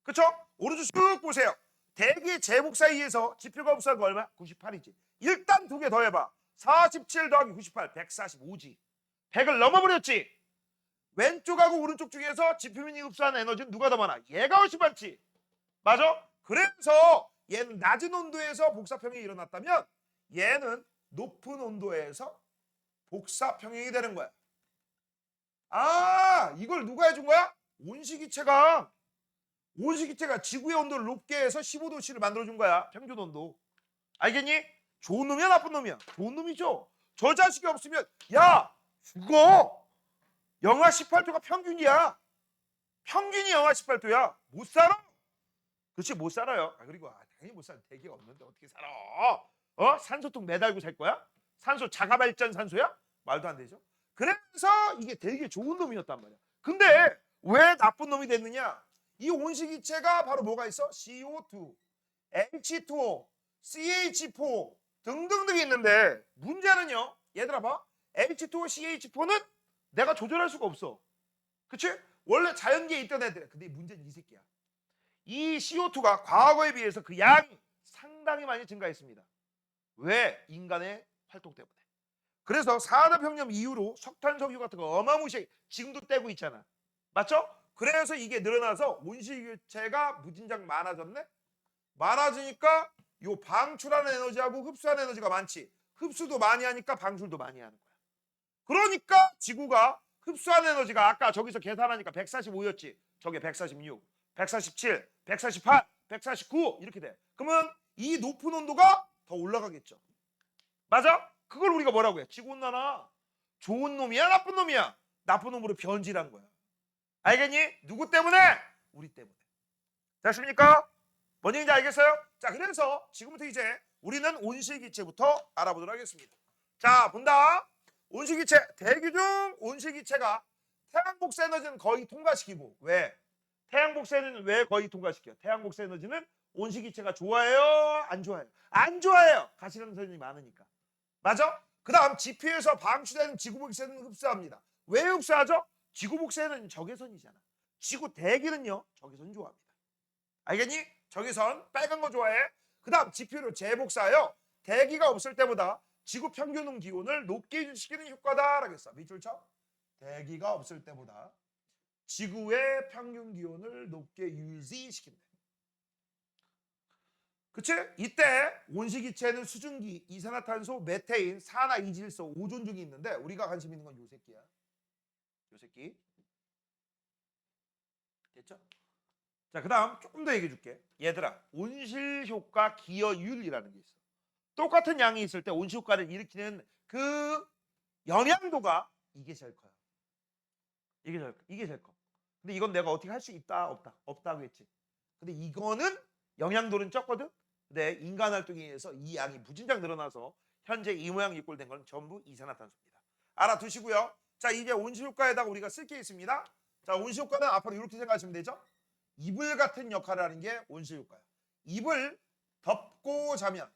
그쵸? 오른쪽 쭉 보세요. 대기 제복 사이에서 지표가 흡수한 거 얼마? 98이지. 일단 두 개 더 해봐. 47 더하기 98, 145지. 100을 넘어버렸지. 왼쪽하고 오른쪽 중에서 지표면이 흡수한 에너지는 누가 더 많아? 얘가 훨씬 많지. 맞아? 그래서 얘는 낮은 온도에서 복사평형이 일어났다면 얘는 높은 온도에서 복사평형이 되는 거야. 아, 이걸 누가 해준 거야? 온실기체가 지구의 온도를 높게 해서 15도씨를 만들어준 거야. 평균 온도. 알겠니? 좋은 놈이야 나쁜 놈이야? 좋은 놈이죠. 저 자식이 없으면 야 죽어. 영하 18도가 평균이야. 평균이 영하 18도야. 못 살아. 그렇지 못 살아요. 그리고 당연히 못 살아. 대기가 없는데 어떻게 살아. 산소통 매달고 살 거야? 산소 자가발전 산소야? 말도 안 되죠. 그래서 이게 되게 좋은 놈이었단 말이야. 근데 왜 나쁜 놈이 됐느냐? 이 온실기체가 바로 뭐가 있어? CO2, H2O, CH4 등등등이 있는데 문제는요. 얘들아 봐. H2O, CH4는 내가 조절할 수가 없어. 그치? 원래 자연계에 있던 애들이야. 근데 문제는 이 새끼야. 이 CO2가 과거에 비해서 그 양이 상당히 많이 증가했습니다. 왜? 인간의 활동 때문에. 그래서 산업혁명 이후로 석탄, 석유 같은 거 어마무시하게 지금도 떼고 있잖아. 맞죠? 그래서 이게 늘어나서 온실기체가 무진장 많아졌네? 많아지니까 요 방출하는 에너지하고 흡수하는 에너지가 많지. 흡수도 많이 하니까 방출도 많이 하는 거야. 그러니까 지구가 흡수하는 에너지가 아까 저기서 계산하니까 145였지. 저게 146, 147, 148, 149 이렇게 돼. 그러면 이 높은 온도가 더 올라가겠죠. 맞아? 그걸 우리가 뭐라고 해? 지구온난화. 좋은 놈이야 나쁜 놈이야? 나쁜 놈으로 변질한 거야. 알겠니? 누구 때문에? 우리 때문에. 됐습니까? 뭔 얘기인지 알겠어요? 자, 그래서 지금부터 이제 우리는 온실기체부터 알아보도록 하겠습니다. 자, 본다. 온실기체. 대기 중 온실기체가 태양복사 에너지는 거의 통과시키고. 왜? 태양복사는 왜 거의 통과시켜? 태양복사 에너지는 온실기체가 좋아해요? 안 좋아해요? 안 좋아해요. 가시광선이 많으니까. 맞아? 그 다음 지표에서 방출되는 지구복사는 흡수합니다. 왜 흡수하죠? 지구복사는 적외선이잖아. 지구 대기는요 적외선 좋아합니다. 알겠니? 적외선 빨간 거 좋아해. 그 다음 지표로 재복사하여 대기가 없을 때보다 지구 평균 기온을 높게 유지시키는 효과다라고 했어. 밑줄 쳐. 대기가 없을 때보다 지구의 평균 기온을 높게 유지시킨다. 그치? 이때 온실기체는 수증기, 이산화탄소, 메테인, 산화, 이질소, 오존 중에 있는데 우리가 관심 있는 건 요 새끼야. 요 새끼. 됐죠? 자, 그 다음 조금 더 얘기해 줄게. 얘들아, 온실효과 기여율이라는 게 있어. 똑같은 양이 있을 때 온실효과를 일으키는 그 영향도가 이게 제일 커요. 이게 제일 커. 근데 이건 내가 어떻게 할 수 있다, 없다, 없다고 했지. 근데 이거는 영향도는 적거든. 근데 인간 활동에 의해서 이 양이 무진장 늘어나서 현재 이 모양 이 꼴 된 건 전부 이산화탄소입니다. 알아두시고요. 자, 이제 온실효과에다가 우리가 쓸 게 있습니다. 자, 온실효과는 앞으로 이렇게 생각하시면 되죠. 이불 같은 역할을 하는 게 온실효과야. 이불 덮고 자면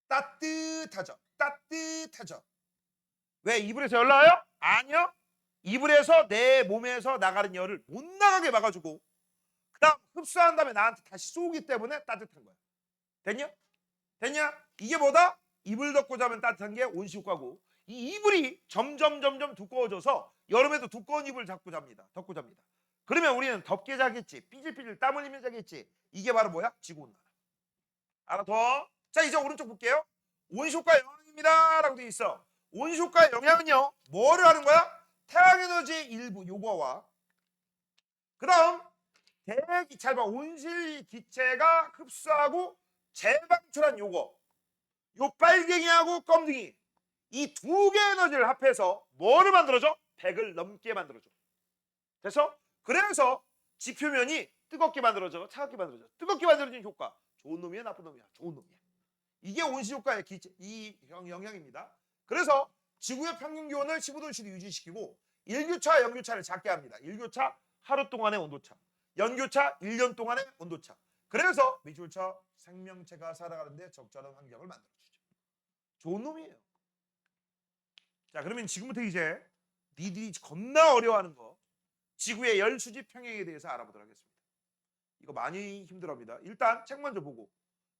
따뜻하죠. 따뜻하죠. 왜? 이불에서 열 나와요? 아니요. 이불에서 내 몸에서 나가는 열을 못 나가게 막아주고 그 다음 흡수한 다음에 나한테 다시 쏘기 때문에 따뜻한 거야. 됐냐? 됐냐? 이게 뭐다? 이불 덮고 자면 따뜻한 게 온실효과고 이 이불이 점점 두꺼워져서 여름에도 두꺼운 이불 덮고 잡니다. 그러면 우리는 덥게 자겠지. 삐질삐질 땀 흘리며 자겠지. 이게 바로 뭐야? 지구온난화. 알아둬. 자, 이제 오른쪽 볼게요. 온실효과 영향입니다 라고 되어 있어. 온실효과의 영향은요 뭐를 하는 거야? 태양에너지 일부 요거와 그 다음 대기 잘 봐. 온실기체가 흡수하고 재방출한 요거 요 빨갱이하고 검둥이 이 두 개의 에너지를 합해서 뭐를 만들어줘? 100을 넘게 만들어줘. 됐어? 그래서 지표면이 뜨겁게 만들어져 차갑게 만들어져. 뜨겁게 만들어지는 효과 좋은 놈이야 나쁜 놈이야? 좋은 놈이야. 이게 온실효과의 이 영향입니다. 그래서 지구의 평균 기온을 15도씨로 유지시키고 일교차, 연교차를 작게 합니다. 일교차 하루 동안의 온도차, 연교차 1년 동안의 온도차. 그래서 밑줄 쳐. 생명체가 살아가는데 적절한 환경을 만들어주죠. 좋은 놈이에요. 자, 그러면 지금부터 이제 니들이 겁나 어려워하는 거 지구의 열수지 평형에 대해서 알아보도록 하겠습니다. 이거 많이 힘들어합니다. 일단 책 먼저 보고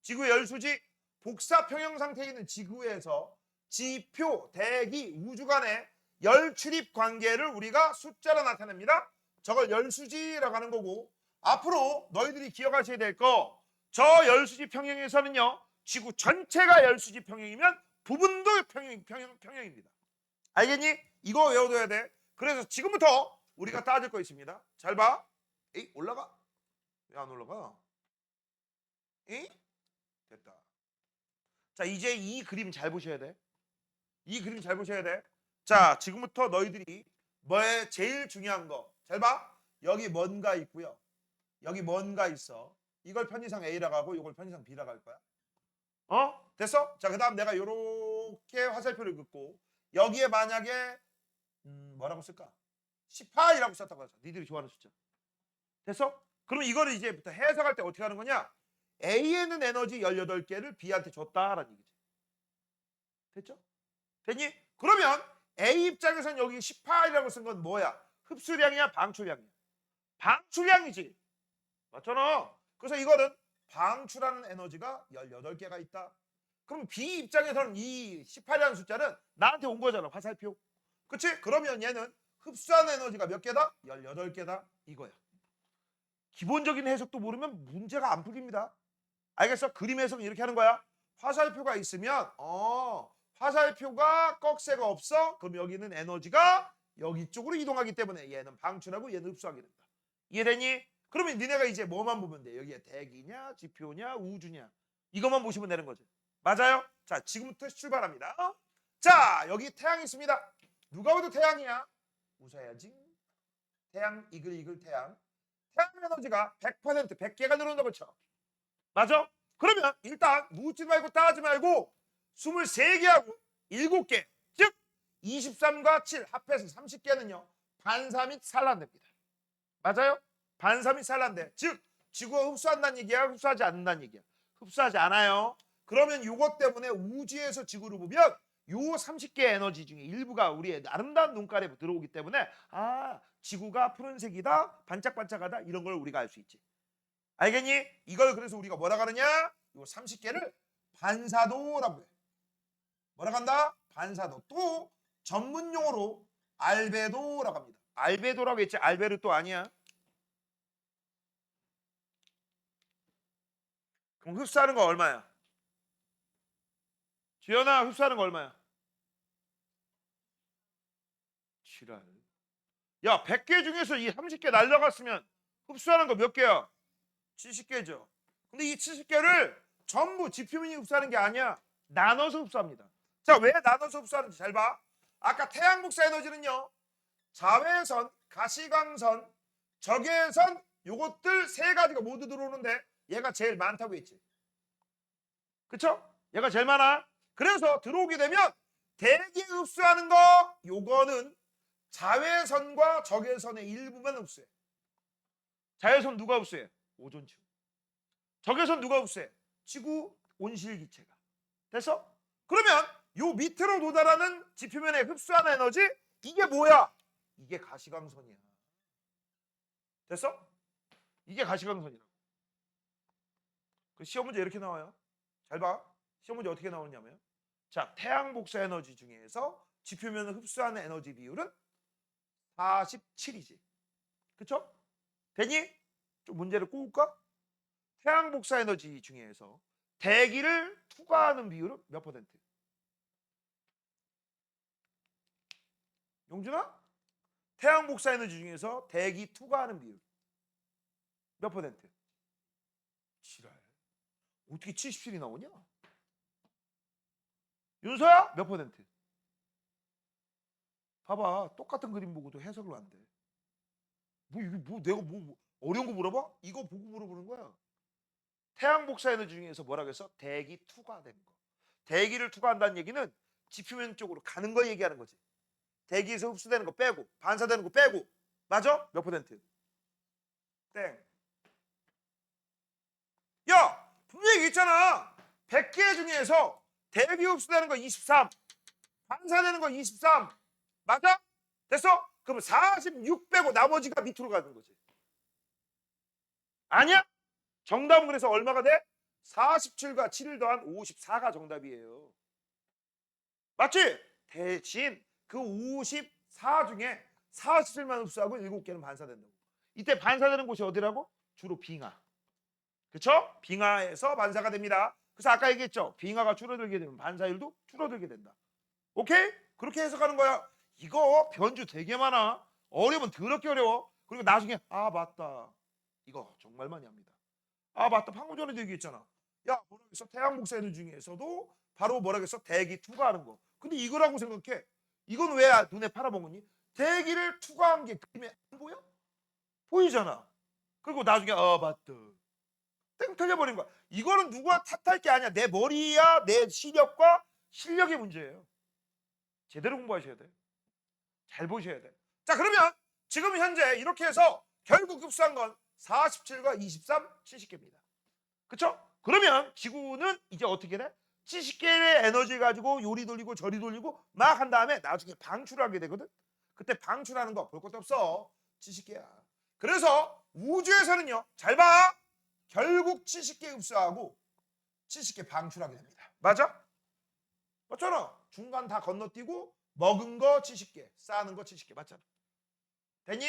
지구의 열수지 복사 평형 상태에 있는 지구에서 지표, 대기, 우주 간의 열 출입 관계를 우리가 숫자로 나타냅니다. 저걸 열수지라고 하는 거고 앞으로 너희들이 기억하셔야 될 거 저 열수지 평형에서는요. 지구 전체가 열수지 평형이면 부분도 평형입니다. 알겠니? 이거 외워둬야 돼. 그래서 지금부터 우리가 따질 거 있습니다. 잘 봐. 에이 올라가. 왜 안 올라가? 에이? 됐다. 자 이제 이 그림 잘 보셔야 돼. 이 그림 잘 보셔야 돼. 자 지금부터 너희들이 뭐에 제일 중요한 거. 잘 봐. 여기 뭔가 있고요. 여기 뭔가 있어. 이걸 편의상 A라고 하고 이걸 편의상 B라고 할 거야. 됐어? 자, 그 다음 내가 요렇게 화살표를 긋고 여기에 만약에 뭐라고 쓸까? 18이라고 썼다고 하자. 니들이 좋아하는 숫자. 됐어? 그럼 이거를 이제부터 해석할 때 어떻게 하는 거냐? A에는 에너지 18개를 B한테 줬다라는 얘기지. 됐죠? 됐니? 그러면 A 입장에서는 여기 18이라고 쓴 건 뭐야? 흡수량이야? 방출량이야? 방출량이지. 맞잖아. 그래서 이거는 방출하는 에너지가 18개가 있다. 그럼 B 입장에서는 이 18이라는 숫자는 나한테 온 거잖아. 화살표. 그치? 그러면 얘는 흡수하는 에너지가 몇 개다? 18개다. 이거야. 기본적인 해석도 모르면 문제가 안 풀립니다. 알겠어? 그림 해석은 이렇게 하는 거야. 화살표가 있으면 화살표가 꺽쇠가 없어? 그럼 여기는 에너지가 여기 쪽으로 이동하기 때문에 얘는 방출하고 얘는 흡수하게 된다. 이해되니? 그러면 니네가 이제 뭐만 보면 돼? 여기에 대기냐, 지표냐, 우주냐 이것만 보시면 되는 거지. 맞아요? 자, 지금부터 출발합니다. 자, 여기 태양이 있습니다. 누가 봐도 태양이야. 웃어야지. 태양, 이글 태양. 태양 에너지가 100%, 100개가 늘어난다고 쳐. 맞아? 그러면 일단 묻지 말고 따지 말고 23개하고 7개, 즉 23과 7 합해서 30개는요. 반사 및 산란됩니다. 맞아요? 반사 및 산란돼. 즉 지구가 흡수한다는 얘기야? 흡수하지 않는다는 얘기야? 흡수하지 않아요. 그러면 이것 때문에 우주에서 지구를 보면 요 30개의 에너지 중에 일부가 우리의 아름다운 눈깔에 들어오기 때문에 지구가 푸른색이다, 반짝반짝하다 이런 걸 우리가 알 수 있지. 알겠니? 이걸 그래서 우리가 뭐라 하느냐? 요 30개를 반사도라고 해. 뭐라 한다? 반사도. 또 전문 용어로 알베도라고 합니다. 알베도라고 했지 알베르토 아니야. 그럼 흡수하는 거 얼마야? 지연아 흡수하는 거 얼마야? 지랄. 야 100개 중에서 이 30개 날려갔으면 흡수하는 거 몇 개야? 70개죠. 근데 이 70개를 전부 지표면이 흡수하는 게 아니야. 나눠서 흡수합니다. 자, 왜 나눠서 흡수하는지 잘 봐. 아까 태양 복사 에너지는요. 자외선, 가시광선, 적외선 요것들 세 가지가 모두 들어오는데 얘가 제일 많다고 했지. 그쵸? 얘가 제일 많아. 그래서 들어오게 되면 대기 흡수하는 거 요거는 자외선과 적외선의 일부만 흡수해. 자외선 누가 흡수해? 오존층. 적외선 누가 흡수해? 지구 온실기체가. 됐어? 그러면 요 밑으로 도달하는 지표면에 흡수하는 에너지 이게 뭐야? 이게 가시광선이야. 됐어? 이게 가시광선이라고. 그 시험 문제 이렇게 나와요. 잘 봐. 시험 문제 어떻게 나오냐면 자, 태양 복사 에너지 중에서 지표면을 흡수하는 에너지 비율은 47이지. 그쵸? 되니? 좀 문제를 꼬울까? 태양 복사 에너지 중에서 대기를 투과하는 비율은 몇 퍼센트? 용준아? 태양 복사 에너지 중에서 대기 투과하는 비율 몇 퍼센트? 지랄. 어떻게 77이 나오냐? 윤서야? 몇 퍼센트? 봐봐. 똑같은 그림 보고도 해석을 안 돼. 이게 내가 어려운 거 물어봐? 이거 보고 물어보는 거야. 태양 복사 에너지 중에서 뭐라고 했어? 대기 투과되는 거. 대기를 투과한다는 얘기는 지표면 쪽으로 가는 거 얘기하는 거지. 대기에서 흡수되는 거 빼고 반사되는 거 빼고. 맞아? 몇 퍼센트? 땡. 야! 분명히 있잖아. 100개 중에서 대기 흡수되는 거 23. 반사되는 건 23. 맞아? 됐어? 그럼 46 빼고 나머지가 밑으로 가는 거지. 아니야? 정답은 그래서 얼마가 돼? 47과 7을 더한 54가 정답이에요. 맞지? 대신 그 54 중에 47만 흡수하고 7개는 반사된다고. 이때 반사되는 곳이 어디라고? 주로 빙하. 그쵸? 빙하에서 반사가 됩니다. 그래서 아까 얘기했죠. 빙하가 줄어들게 되면 반사율도 줄어들게 된다. 오케이? 그렇게 해석하는 거야. 이거 변주 되게 많아. 어려우면 더럽게 어려워. 그리고 나중에 아 맞다. 이거 정말 많이 합니다. 아 맞다. 방금 전에도 얘기했잖아. 야 뭐라고 했어? 태양 복사에너지 중에서도 바로 뭐라고 했어? 대기 투과하는 거. 근데 이거라고 생각해. 이건 왜 눈에 팔아먹었니? 대기를 투과한 게 그림에 안 보여? 보이잖아. 그리고 나중에 아 맞다. 땡 틀려버린 거야. 이거는 누가 탓할 게 아니야. 내 머리야 내 시력과 실력의 문제예요. 제대로 공부하셔야 돼. 잘 보셔야 돼. 자 그러면 지금 현재 이렇게 해서 결국 흡수한 건 47과 23, 70개입니다. 그쵸? 그러면 지구는 이제 어떻게 돼? 70개의 에너지 가지고 요리 돌리고 저리 돌리고 막 한 다음에 나중에 방출하게 되거든. 그때 방출하는 거 볼 것도 없어. 70개야. 그래서 우주에서는요. 잘 봐. 결국 70개 흡수하고 70개 방출하게 됩니다. 맞아? 맞잖아. 중간 다 건너뛰고 먹은 거 70개, 싸는 거 70개. 맞잖아. 됐니?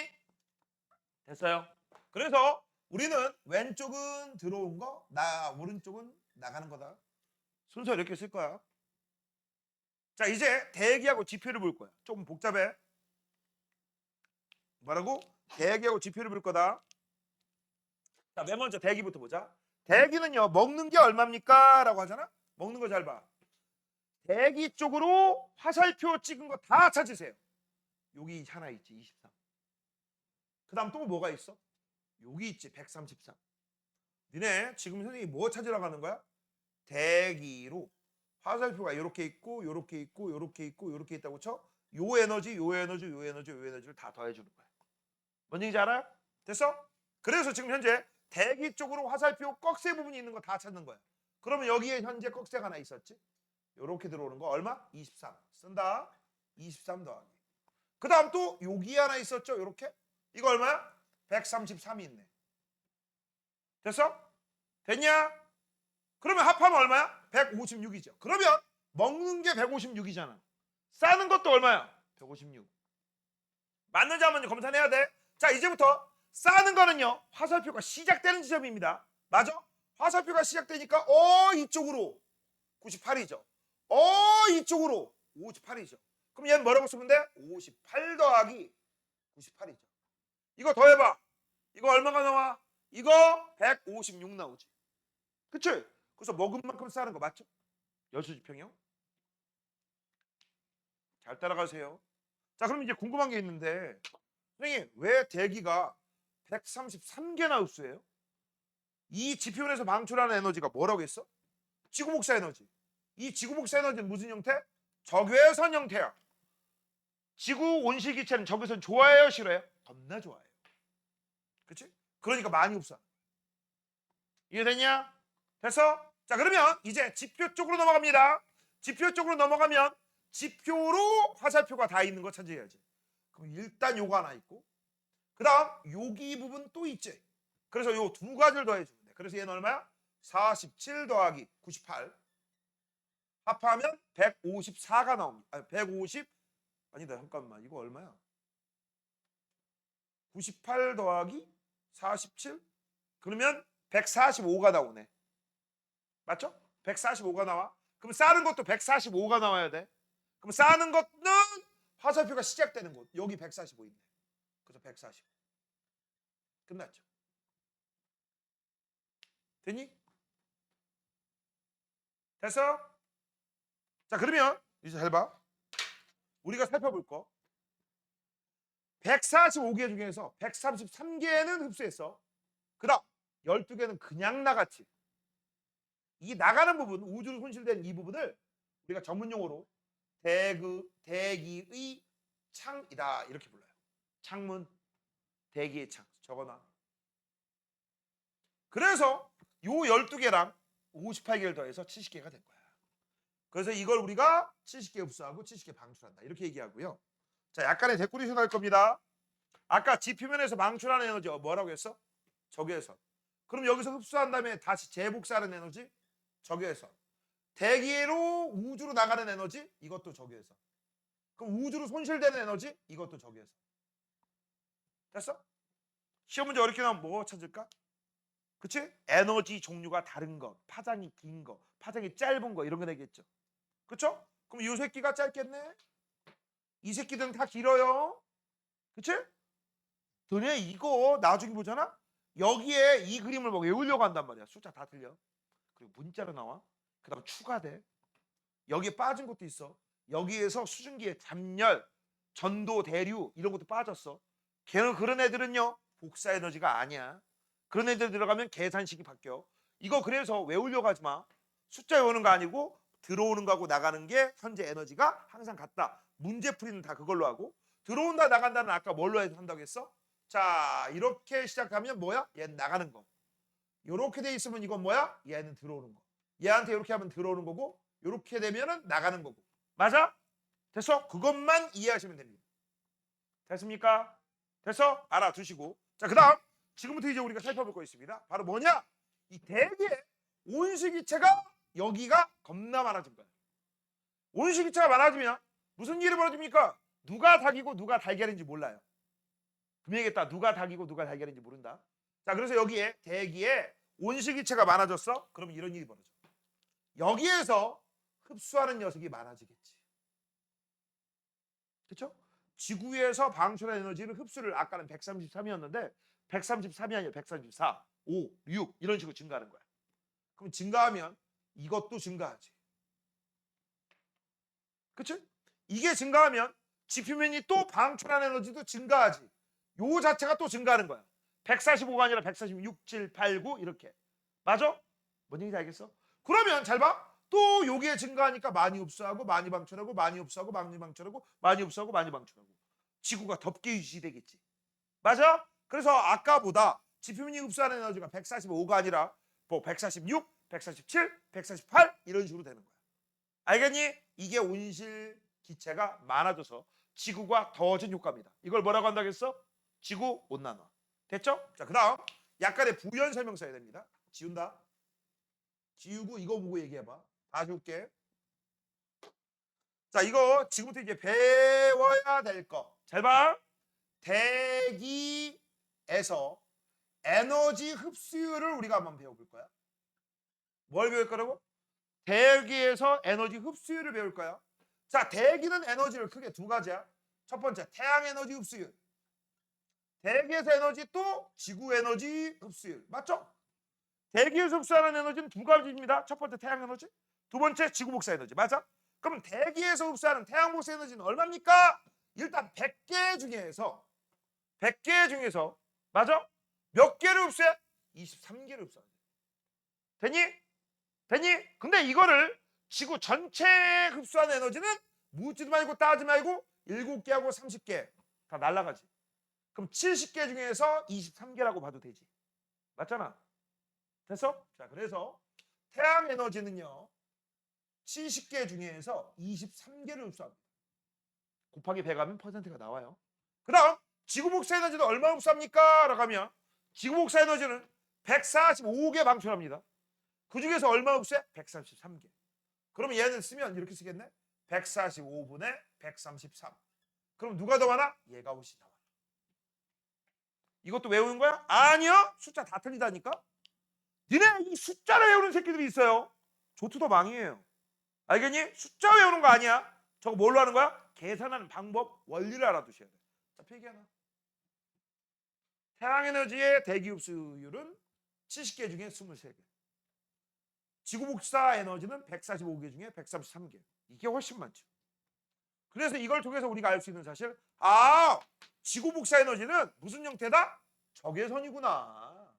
됐어요. 그래서 우리는 왼쪽은 들어온 거, 오른쪽은 나가는 거다. 순서 이렇게 쓸 거야. 자, 이제 대기하고 지표를 볼 거야. 조금 복잡해. 뭐라고? 대기하고 지표를 볼 거다. 자, 맨 먼저 대기부터 보자. 대기는요, 먹는 게 얼마입니까? 라고 하잖아? 먹는 거 잘 봐. 대기 쪽으로 화살표 찍은 거 다 찾으세요. 여기 하나 있지, 23. 그 다음 또 뭐가 있어? 여기 있지, 133. 니네 지금 선생님이 뭐 찾으러 가는 거야? 대기로 화살표가 이렇게 있고, 이렇게 있고, 이렇게 있고, 이렇게 있다고 쳐? 요 에너지, 요 에너지, 요 에너지, 요 에너지를 다 더해주는 거야. 뭔지 알아요? 됐어? 그래서 지금 현재 대기 쪽으로 화살표 꺽쇠 부분이 있는 거 다 찾는 거야. 그러면 여기에 현재 꺽쇠가 하나 있었지? 요렇게 들어오는 거 얼마? 23. 쓴다. 23 더하기. 그 다음 또 여기 하나 있었죠? 요렇게. 이거 얼마야? 133이 있네. 됐어? 됐냐? 그러면 합하면 얼마야? 156이죠. 그러면 먹는 게 156이잖아. 싸는 것도 얼마야? 156. 맞는지 안 맞는지 검사해야 돼. 자, 이제부터 싸는 거는요. 화살표가 시작되는 지점입니다. 맞아? 화살표가 시작되니까 이쪽으로 98이죠. 이쪽으로 58이죠. 그럼 얘는 뭐라고 쓰면 돼? 58 더하기 98이죠. 이거 더해봐. 이거 얼마가 나와? 이거 156 나오지. 그치? 그래서 먹은 만큼 싸는 거 맞죠? 여수지평형. 잘 따라가세요. 자, 그럼 이제 궁금한 게 있는데 선생님 왜 대기가 133개나 흡수해요? 이 지표원에서 방출하는 에너지가 뭐라고 했어? 지구복사 에너지. 이 지구복사 에너지는 무슨 형태? 적외선 형태야. 지구 온실기체는 적외선 좋아해요? 싫어해요? 겁나 좋아해요. 그치? 그러니까 많이 흡수하는 거야. 이해됐냐? 됐어? 자 그러면 이제 지표 쪽으로 넘어갑니다. 지표 쪽으로 넘어가면 지표로 화살표가 다 있는 거 찾아야지. 그럼 일단 요거 하나 있고 그 다음 여기 부분 또 있지. 그래서 요 두 가지를 더해주면 돼. 그래서 얘는 얼마야? 47 더하기 98 합하면 154가 나옵니다. 아니 150 아니다 잠깐만 이거 얼마야? 98 더하기 47 그러면 145가 나오네. 맞죠? 145가 나와. 그럼 싸는 것도 145가 나와야 돼. 그럼 싸는 것은 화살표가 시작되는 곳. 여기 145 있네. 그래서 145. 끝났죠. 됐니? 됐어? 자 그러면 이제 잘 봐. 우리가 살펴볼 거 145개 중에서 133개는 흡수했어. 그 다음 12개는 그냥 나갔지. 이 나가는 부분, 우주로 손실된 이 부분을 우리가 전문용어로 대기의 창이다 이렇게 불러요. 창문, 대기의 창 적어놔. 그래서 요 12개랑 58개를 더해서 70개가 된 거야. 그래서 이걸 우리가 70개 흡수하고 70개 방출한다. 이렇게 얘기하고요. 자, 약간의 댓글이 나올 겁니다. 아까 지표면에서 방출하는 에너지 뭐라고 했어? 적외선. 그럼 여기서 흡수한 다음에 다시 재복사하는 에너지? 적외선. 대기로 우주로 나가는 에너지? 이것도 적외선. 그럼 우주로 손실되는 에너지? 이것도 적외선. 됐어? 시험 문제 어렵게 나오면 뭐 찾을까? 그치? 에너지 종류가 다른 거, 파장이 긴 거, 파장이 짧은 거 이런 거 되겠죠. 그쵸? 그럼 이 새끼가 짧겠네? 이 새끼들은 다 길어요. 그치? 너네 이거 나중에 보잖아? 여기에 이 그림을 막 외우려고 한단 말이야. 숫자 다 틀려. 그리고 문자로 나와. 그 다음 추가돼. 여기에 빠진 것도 있어. 여기에서 수증기의 잠열, 전도, 대류 이런 것도 빠졌어. 걔는 그런 애들은요. 복사 에너지가 아니야. 그런 애들 들어가면 계산식이 바뀌어. 이거 그래서 외우려고 하지 마. 숫자 외우는 거 아니고 들어오는 거하고 나가는 게 현재 에너지가 항상 같다. 문제풀이는 다 그걸로 하고 들어온다 나간다는 아까 뭘로 한다고 했어? 자 이렇게 시작하면 뭐야? 얘는 나가는 거. 이렇게 돼 있으면 이건 뭐야? 얘는 들어오는 거. 얘한테 이렇게 하면 들어오는 거고 이렇게 되면은 나가는 거고. 맞아? 됐어? 그것만 이해하시면 됩니다. 됐습니까? 됐어? 알아두시고. 자, 그 다음 지금부터 이제 우리가 살펴볼 거 있습니다. 바로 뭐냐? 이 대기의 온실기체가 여기가 겁나 많아진 거야. 온실기체가 많아지면 무슨 일이 벌어집니까? 누가 닭이고 누가 달걀인지 몰라요. 분명히겠다. 누가 닭이고 누가 달걀인지 모른다. 자, 그래서 여기에 대기에 온실기체가 많아졌어? 그럼 이런 일이 벌어져. 여기에서 흡수하는 녀석이 많아지겠지. 그렇죠? 지구에서 방출한 에너지를 흡수를 아까는 133이었는데 133이 아니라 134, 5, 6 이런 식으로 증가하는 거야. 그럼 증가하면 이것도 증가하지. 그치? 이게 증가하면 지표면이 또 방출한 에너지도 증가하지. 요 자체가 또 증가하는 거야. 145가 아니라 146, 7, 8, 9 이렇게. 맞아? 뭔 얘기인지 알겠어? 그러면 잘 봐. 또 요게 증가하니까 많이 흡수하고 많이 방출하고 많이 흡수하고 많이 방출하고 많이 흡수하고 많이 방출하고 지구가 덥게 유지되겠지. 맞아? 그래서 아까보다 지표면이 흡수하는 에너지가 145가 아니라 뭐 146, 147, 148 이런 식으로 되는 거야. 알겠니? 이게 온실 기체가 많아져서 지구가 더워진 효과입니다. 이걸 뭐라고 한다겠어? 지구 온난화. 됐죠? 자, 그다음 약간의 부연 설명 써야 됩니다. 지운다. 지우고 이거 보고 얘기해봐. 다 줄게. 자, 이거 지금부터 이제 배워야 될 거. 잘 봐. 대기에서 에너지 흡수율을 우리가 한번 배워볼 거야. 뭘 배울 거라고? 대기에서 에너지 흡수율을 배울 거야. 자, 대기는 에너지를 크게 두 가지야. 첫 번째, 태양 에너지 흡수율. 대기에서 에너지 또 지구 에너지 흡수율. 맞죠? 대기에서 흡수하는 에너지는 두 가지입니다. 첫 번째, 태양 에너지. 두 번째, 지구 복사 에너지. 맞아? 그럼 대기에서 흡수하는 태양 복사 에너지는 얼마입니까? 일단 100개 중에서 맞아? 몇 개를 흡수해? 23개를 흡수하는 되니? 되니? 근데 이거를 지구 전체에 흡수하는 에너지는 묻지도 말고 따지 말고 7개하고 30개 다 날라가지. 그럼 70개 중에서 23개라고 봐도 되지. 맞잖아. 됐어? 자, 그래서 태양 에너지는요. 70개 중에서 23개를 흡수합니다. 곱하기 100 하면 퍼센트가 나와요. 그 다음 지구 복사 에너지는 얼마 흡수합니까? 라고 하면 지구 복사 에너지는 145개 방출합니다. 그 중에서 얼마 흡수해? 133개. 그러면 얘는 쓰면 이렇게 쓰겠네? 145분의 133. 그럼 누가 더 많아? 얘가 훨씬 더 많아. 이것도 외우는 거야? 아니요. 숫자 다 틀리다니까? 니네 이 숫자를 외우는 새끼들이 있어요. 조투도 망이에요. 알겠니? 숫자 외우는 거 아니야. 저거 뭘로 하는 거야? 계산하는 방법, 원리를 알아두셔야 돼. 자, 필기 하나. 태양에너지의 대기 흡수율은 70개 중에 23개. 지구 복사 에너지는 145개 중에 133개. 이게 훨씬 많죠. 그래서 이걸 통해서 우리가 알 수 있는 사실, 아, 지구 복사 에너지는 무슨 형태다? 적외선이구나.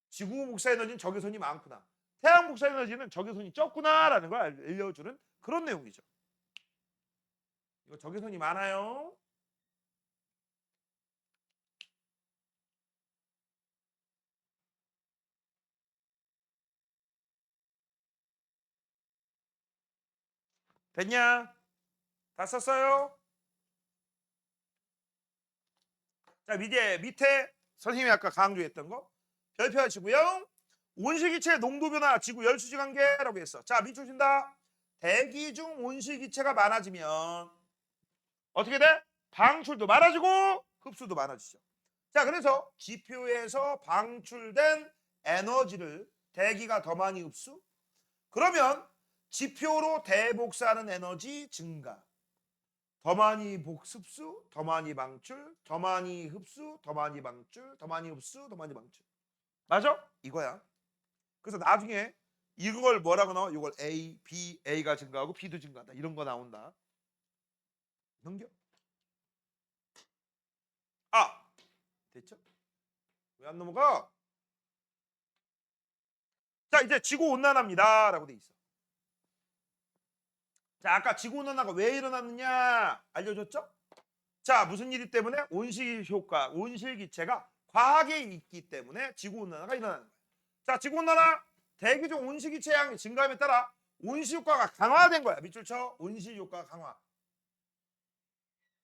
지구 복사 에너지는 적외선이 많구나. 태양 복사 에너지는 적외선이 적구나라는 걸 알려주는 그런 내용이죠. 이거 적외선이 많아요. 됐냐? 다 썼어요? 자, 밑에 선생님이 아까 강조했던 거 별표 하시고요. 온실기체 농도 변화, 지구 열수지 관계라고 했어. 자, 밑줄 친다. 대기 중 온실기체가 많아지면 어떻게 돼? 방출도 많아지고 흡수도 많아지죠. 자, 그래서 지표에서 방출된 에너지를 대기가 더 많이 흡수? 그러면 지표로 대복사하는 에너지 증가. 더 많이 복습수, 더 많이 방출, 더 많이 흡수, 더 많이 방출, 더 많이 흡수, 더 많이 방출. 맞아? 이거야. 그래서 나중에 이걸 뭐라고 나와? 이걸 A, B, A가 증가하고 B도 증가한다. 이런 거 나온다. 넘겨. 아, 됐죠? 왜 안 넘어가? 자, 이제 지구 온난화입니다라고 돼 있어. 자, 아까 지구 온난화가 왜 일어났느냐 알려줬죠? 자, 무슨 일이 때문에? 온실 효과, 온실 기체가 과하게 있기 때문에 지구 온난화가 일어나는 거예요. 자, 지구 온난화 대기 중 온실 기체 양이 증가함에 따라 온실 효과가 강화된 거야. 밑줄 쳐. 온실 효과 강화.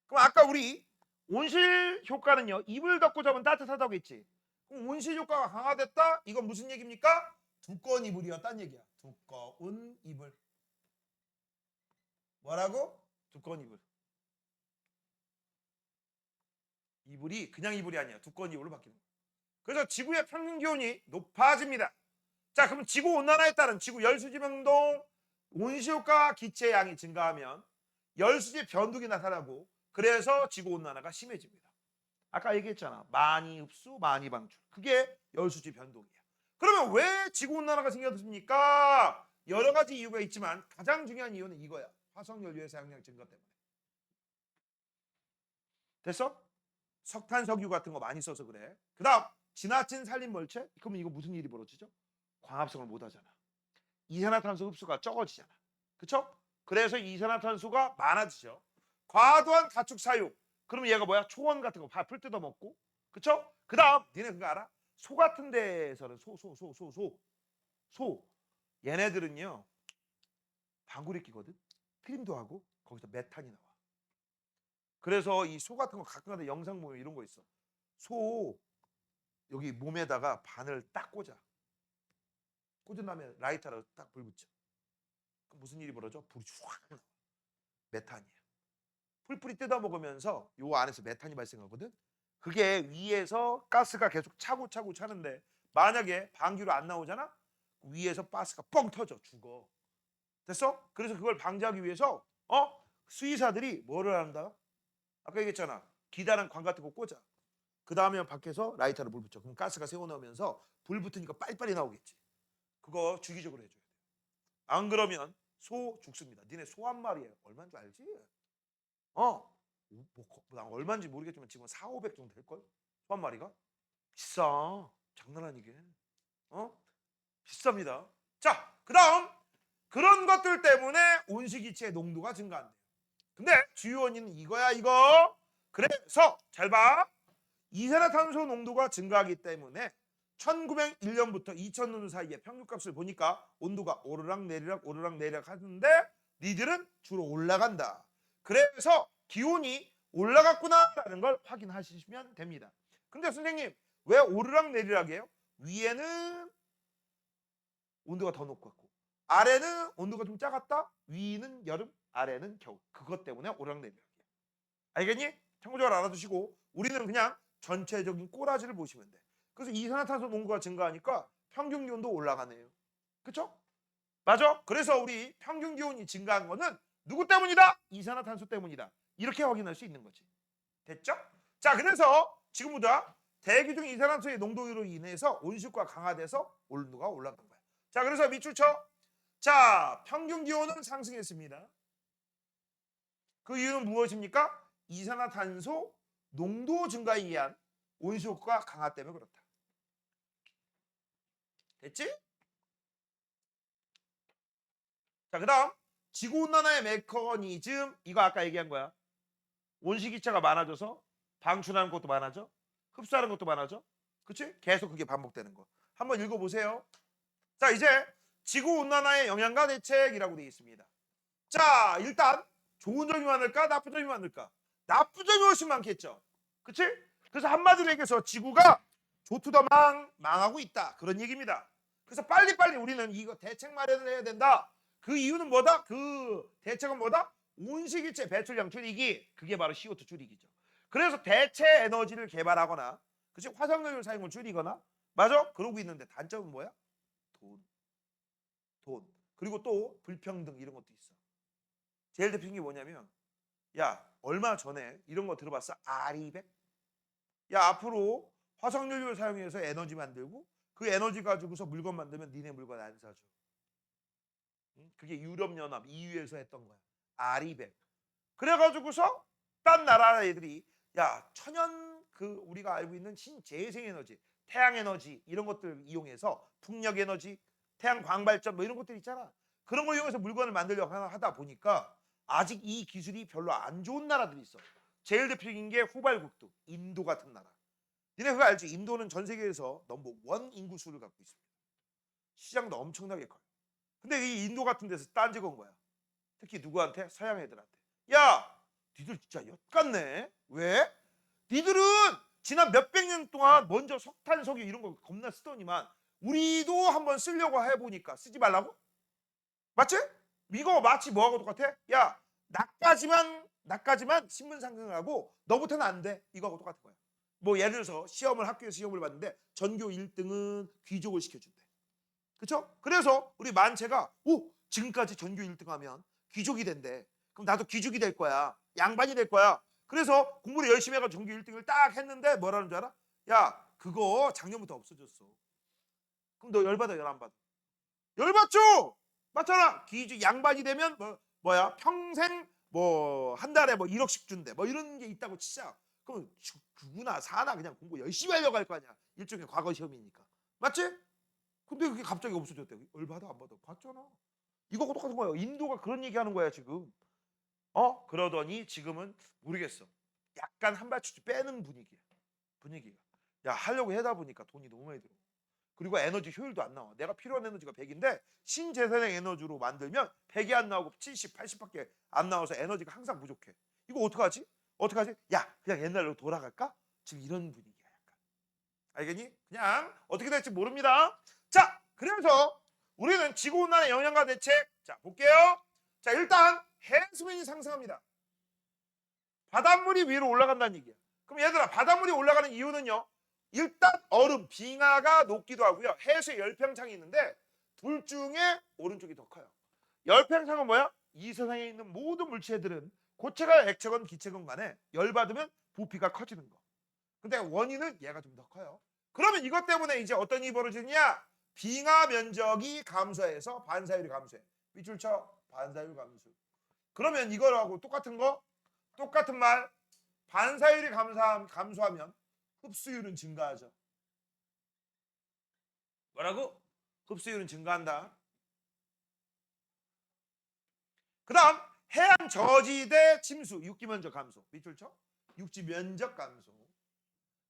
그럼 아까 우리 온실 효과는요. 이불 덮고 자면 따뜻하다고 했지. 그럼 온실 효과가 강화됐다? 이건 무슨 얘기입니까? 두꺼운 이불이었다는 얘기야. 두꺼운 이불. 뭐라고? 두꺼운 이불. 이불이 그냥 이불이 아니야. 두꺼운 이불로 바뀌는 거야. 그래서 지구의 평균 기온이 높아집니다. 자, 그럼 지구 온난화에 따른 지구 열수지 변동, 온실효과 기체 양이 증가하면 열수지 변동이 나타나고 그래서 지구 온난화가 심해집니다. 아까 얘기했잖아. 많이 흡수, 많이 방출. 그게 열수지 변동이야. 그러면 왜 지구 온난화가 생겼습니까? 여러 가지 이유가 있지만 가장 중요한 이유는 이거야. 화석연료의 사용량 증가 때문에. 됐어? 석탄, 석유 같은 거 많이 써서 그래. 그 다음 지나친 산림물체? 그러면 이거 무슨 일이 벌어지죠? 광합성을 못 하잖아. 이산화탄소 흡수가 적어지잖아. 그쵸? 그래서 이산화탄소가 많아지죠. 과도한 가축 사육. 그러면 얘가 뭐야? 초원 같은 거 풀 뜯어먹고. 그쵸? 그 다음 니네 그거 알아? 소 같은 데에서는 소. 얘네들은요. 방구리 끼거든. 트림도 하고 거기서 메탄이 나와. 그래서 이 소 같은 거 가끔가다 영상 보면 이런 거 있어. 소 여기 몸에다가 바늘 딱 꽂아. 꽂은 다음에 라이터로 딱 불 붙여. 그럼 무슨 일이 벌어져? 불이 확 나와. 메탄이야. 풀뿌리 뜯어 먹으면서 요 안에서 메탄이 발생하거든. 그게 위에서 가스가 계속 차고 차는데 만약에 방귀로 안 나오잖아? 위에서 가스가 뻥 터져 죽어. 됐어? 그래서 그걸 방지하기 위해서 수의사들이 뭐를 한다? 아까 얘기했잖아. 기다란 광 같은 거 꽂아. 그 다음에 밖에서 라이터를 물 붙여. 그럼 가스가 새어나오면서 불 붙으니까 빨리빨리 나오겠지. 그거 주기적으로 해줘야 돼. 안 그러면 소 죽습니다. 니네 소 한 마리에 얼마인 줄 알지? 난 얼마인지 모르겠지만 지금 4,500 정도 될걸? 소 한 마리가? 비싸. 장난 아니게. 비쌉니다. 자, 그 다음 그런 것들 때문에 온실기체의 농도가 증가한대요. 근데 주요 원인은 이거야 이거. 그래서 잘 봐. 이산화탄소 농도가 증가하기 때문에 1901년부터 2000년 사이에 평균값을 보니까 온도가 오르락 내리락 하는데 니들은 주로 올라간다. 그래서 기온이 올라갔구나라는 걸 확인하시면 됩니다. 근데 선생님 왜 오르락내리락이에요? 위에는 온도가 더 높았고 아래는 온도가 좀 작았다? 위는 여름, 아래는 겨울. 그것 때문에 오르락내리락이에요. 알겠니? 참고적으로 알아두시고 우리는 그냥 전체적인 꼬라지를 보시면 돼. 그래서 이산화탄소 농도가 증가하니까 평균 기온도 올라가네요. 그쵸? 맞아? 그래서 우리 평균 기온이 증가한 거는 누구 때문이다? 이산화탄소 때문이다. 이렇게 확인할 수 있는 거지. 됐죠? 자, 그래서 지금부터 대기 중 이산화탄소의 농도로 인해서 온실과 강화돼서 온도가 올라간 거야. 자, 그래서 밑줄 쳐. 자, 평균 기온은 상승했습니다. 그 이유는 무엇입니까? 이산화탄소 농도 증가에 의한 온실효과 강화 때문에 그렇다. 됐지? 자, 그 다음 지구온난화의 메커니즘. 이거 아까 얘기한 거야. 온실기체가 많아져서 방출하는 것도 많아져, 흡수하는 것도 많아져. 그치? 계속 그게 반복되는 거. 한번 읽어보세요. 자, 이제 지구온난화의 영향과 대책이라고 되어 있습니다. 자, 일단 좋은 점이 많을까 나쁜 점이 많을까? 나쁜 점이 훨씬 많겠죠. 그치? 그래서 한마디로 얘기해서 지구가 조투더망 망하고 있다 그런 얘기입니다. 그래서 빨리빨리 우리는 이거 대책 마련을 해야 된다. 그 이유는 뭐다? 그 대책은 뭐다? 온실기체 배출량 줄이기. 그게 바로 CO2 줄이기죠. 그래서 대체 에너지를 개발하거나 그치? 화석연료 사용을 줄이거나 맞아? 그러고 있는데 단점은 뭐야? 돈. 돈. 그리고 또 불평등 이런 것도 있어. 제일 대표적인 게 뭐냐면 야 얼마 전에 이런 거 들어봤어? 아리백? 야 앞으로 화석연료를 사용해서 에너지 만들고 그 에너지 가지고서 물건 만들면 니네 물건 안 사줘. 응? 그게 유럽연합 EU에서 했던 거야. 아리백. 그래가지고서 딴 나라 애들이 야 천연 그 우리가 알고 있는 신재생에너지 태양에너지 이런 것들 이용해서 풍력에너지 태양 광발전 뭐 이런 것들 있잖아. 그런 걸 이용해서 물건을 만들려고 하다 보니까 아직 이 기술이 별로 안 좋은 나라들이 있어. 제일 대표적인 게 후발국도 인도 같은 나라. 니네 그거 알지? 인도는 전 세계에서 넘버 원 인구수를 갖고 있습니다. 시장도 엄청나게 커요. 근데 이 인도 같은 데서 딴지 건 거야. 특히 누구한테? 서양 애들한테. 야, 니들 진짜 엿같네. 왜? 니들은 지난 몇백 년 동안 먼저 석탄, 석유 이런 거 겁나 쓰더니만 우리도 한번 쓰려고 해보니까 쓰지 말라고? 맞지? 이거 마치 뭐하고 똑같아? 야, 나까지만 신분 상승하고 너부터는 안 돼. 이거하고 똑같은 거야. 뭐 예를 들어서 학교에서 시험을 봤는데 전교 1등은 귀족을 시켜준대. 그렇죠? 그래서 우리 만체가 지금까지 전교 1등하면 귀족이 된대. 그럼 나도 귀족이 될 거야. 양반이 될 거야. 그래서 공부를 열심히 해가지고 전교 1등을 딱 했는데 뭐라는 줄 알아? 야 그거 작년부터 없어졌어. 그럼 너 열받아 열 안 받아? 열받죠? 맞잖아. 귀족 양반이 되면 뭐야 평생 뭐 한 달에 뭐 1억씩 준대. 뭐 이런 게 있다고 치자. 그럼 죽으나 사나 그냥 공부 열심히 하려고 할 거 아니야. 일종의 과거 시험이니까. 맞지? 근데 그게 갑자기 없어졌대. 열받아 안 받아? 봤잖아. 이거하고 똑같은 거예요. 인도가 그런 얘기하는 거야 지금. 그러더니 지금은 모르겠어. 약간 한 발짝 빼는 분위기야. 분위기가. 야 하려고 하다 보니까 돈이 너무 많이 들어. 그리고 에너지 효율도 안 나와. 내가 필요한 에너지가 100인데 신재생의 에너지로 만들면 100이 안 나오고 70, 80밖에 안 나와서 에너지가 항상 부족해. 이거 어떡하지? 어떡하지? 야 그냥 옛날로 돌아갈까? 지금 이런 분위기야 약간. 알겠니? 그냥 어떻게 될지 모릅니다. 자 그래서 우리는 지구온난화 영향과 대책 자 볼게요. 자 일단 해수면이 상승합니다. 바닷물이 위로 올라간다는 얘기야. 그럼 얘들아 바닷물이 올라가는 이유는요. 일단 얼음, 빙하가 녹기도 하고요. 해수에 열팽창이 있는데 둘 중에 오른쪽이 더 커요. 열팽창은 뭐야? 이 세상에 있는 모든 물체들은 고체가 액체건 기체건 간에 열받으면 부피가 커지는 거. 근데 원인은 얘가 좀 더 커요. 그러면 이것 때문에 이제 어떤 일이 벌어지느냐? 빙하 면적이 감소해서 반사율이 감소해. 밑줄 쳐. 반사율 감소. 그러면 이거하고 똑같은 거? 똑같은 말. 반사율이 감소하면 흡수율은 증가하죠. 뭐라고? 흡수율은 증가한다. 그 다음 해안 저지대 침수, 육지 면적 감소. 밑줄 쳐. 육지 면적 감소.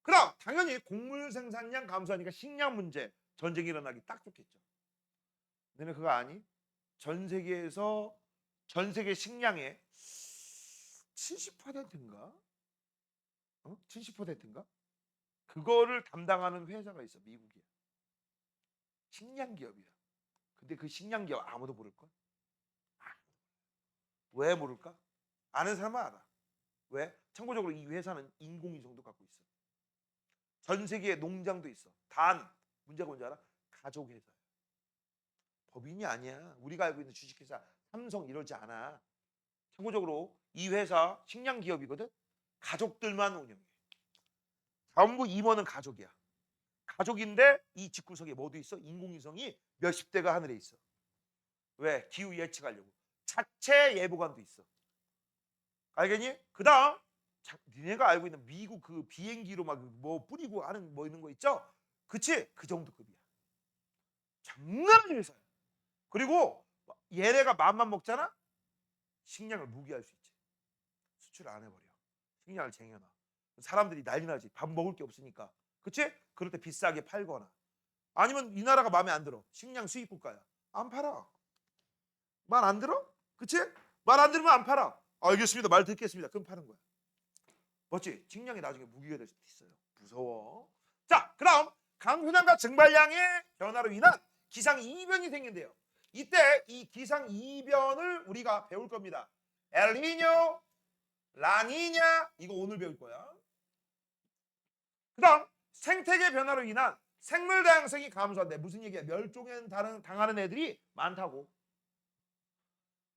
그 다음 당연히 곡물 생산량 감소하니까 식량 문제, 전쟁이 일어나기 딱 좋겠죠. 너네 그거 아니? 전 세계 식량의 70%인가? 70%인가? 그거를 담당하는 회사가 있어. 미국이야. 식량 기업이야. 근데 그 식량 기업 아무도 모를걸? 왜 모를까? 아는 사람은 알아. 왜? 참고적으로 이 회사는 인공위성도 갖고 있어. 전 세계에 농장도 있어. 단 문제가 뭔지 알아? 가족 회사야. 법인이 아니야. 우리가 알고 있는 주식회사 삼성 이러지 않아. 참고적으로 이 회사 식량 기업이거든. 가족들만 운영해. 전부 임원은 가족이야. 가족인데 이 집구석에 뭐도 있어? 인공위성이 몇십 대가 하늘에 있어. 왜? 기후 예측하려고. 자체 예보관도 있어. 알겠니? 그 다음 니네가 알고 있는 미국 그 비행기로 막 뭐 뿌리고 하는 뭐 있는 거 있죠? 그치? 그 정도 급이야. 장난이 회사야. 그리고 얘네가 맘만 먹잖아? 식량을 무기할 수 있지. 수출 안 해버려. 식량을 쟁여놔. 사람들이 난리 나지. 밥 먹을 게 없으니까. 그치? 그럴 때 비싸게 팔거나. 아니면 이 나라가 마음에 안 들어. 식량 수입 국가야. 안 팔아. 말 안 들어? 그치? 말 안 들으면 안 팔아. 알겠습니다. 말 듣겠습니다. 그럼 파는 거야. 맞지? 직량이 나중에 무기가 될 수도 있어요. 무서워. 자, 그럼 강수량과 증발량의 변화로 인한 기상 이변이 생긴대요. 이때 이 기상 이변을 우리가 배울 겁니다. 엘니뇨, 라니냐, 이거 오늘 배울 거야. 그다음 생태계 변화로 인한 생물 다양성이 감소한대. 무슨 얘기야? 멸종에 당하는 애들이 많다고.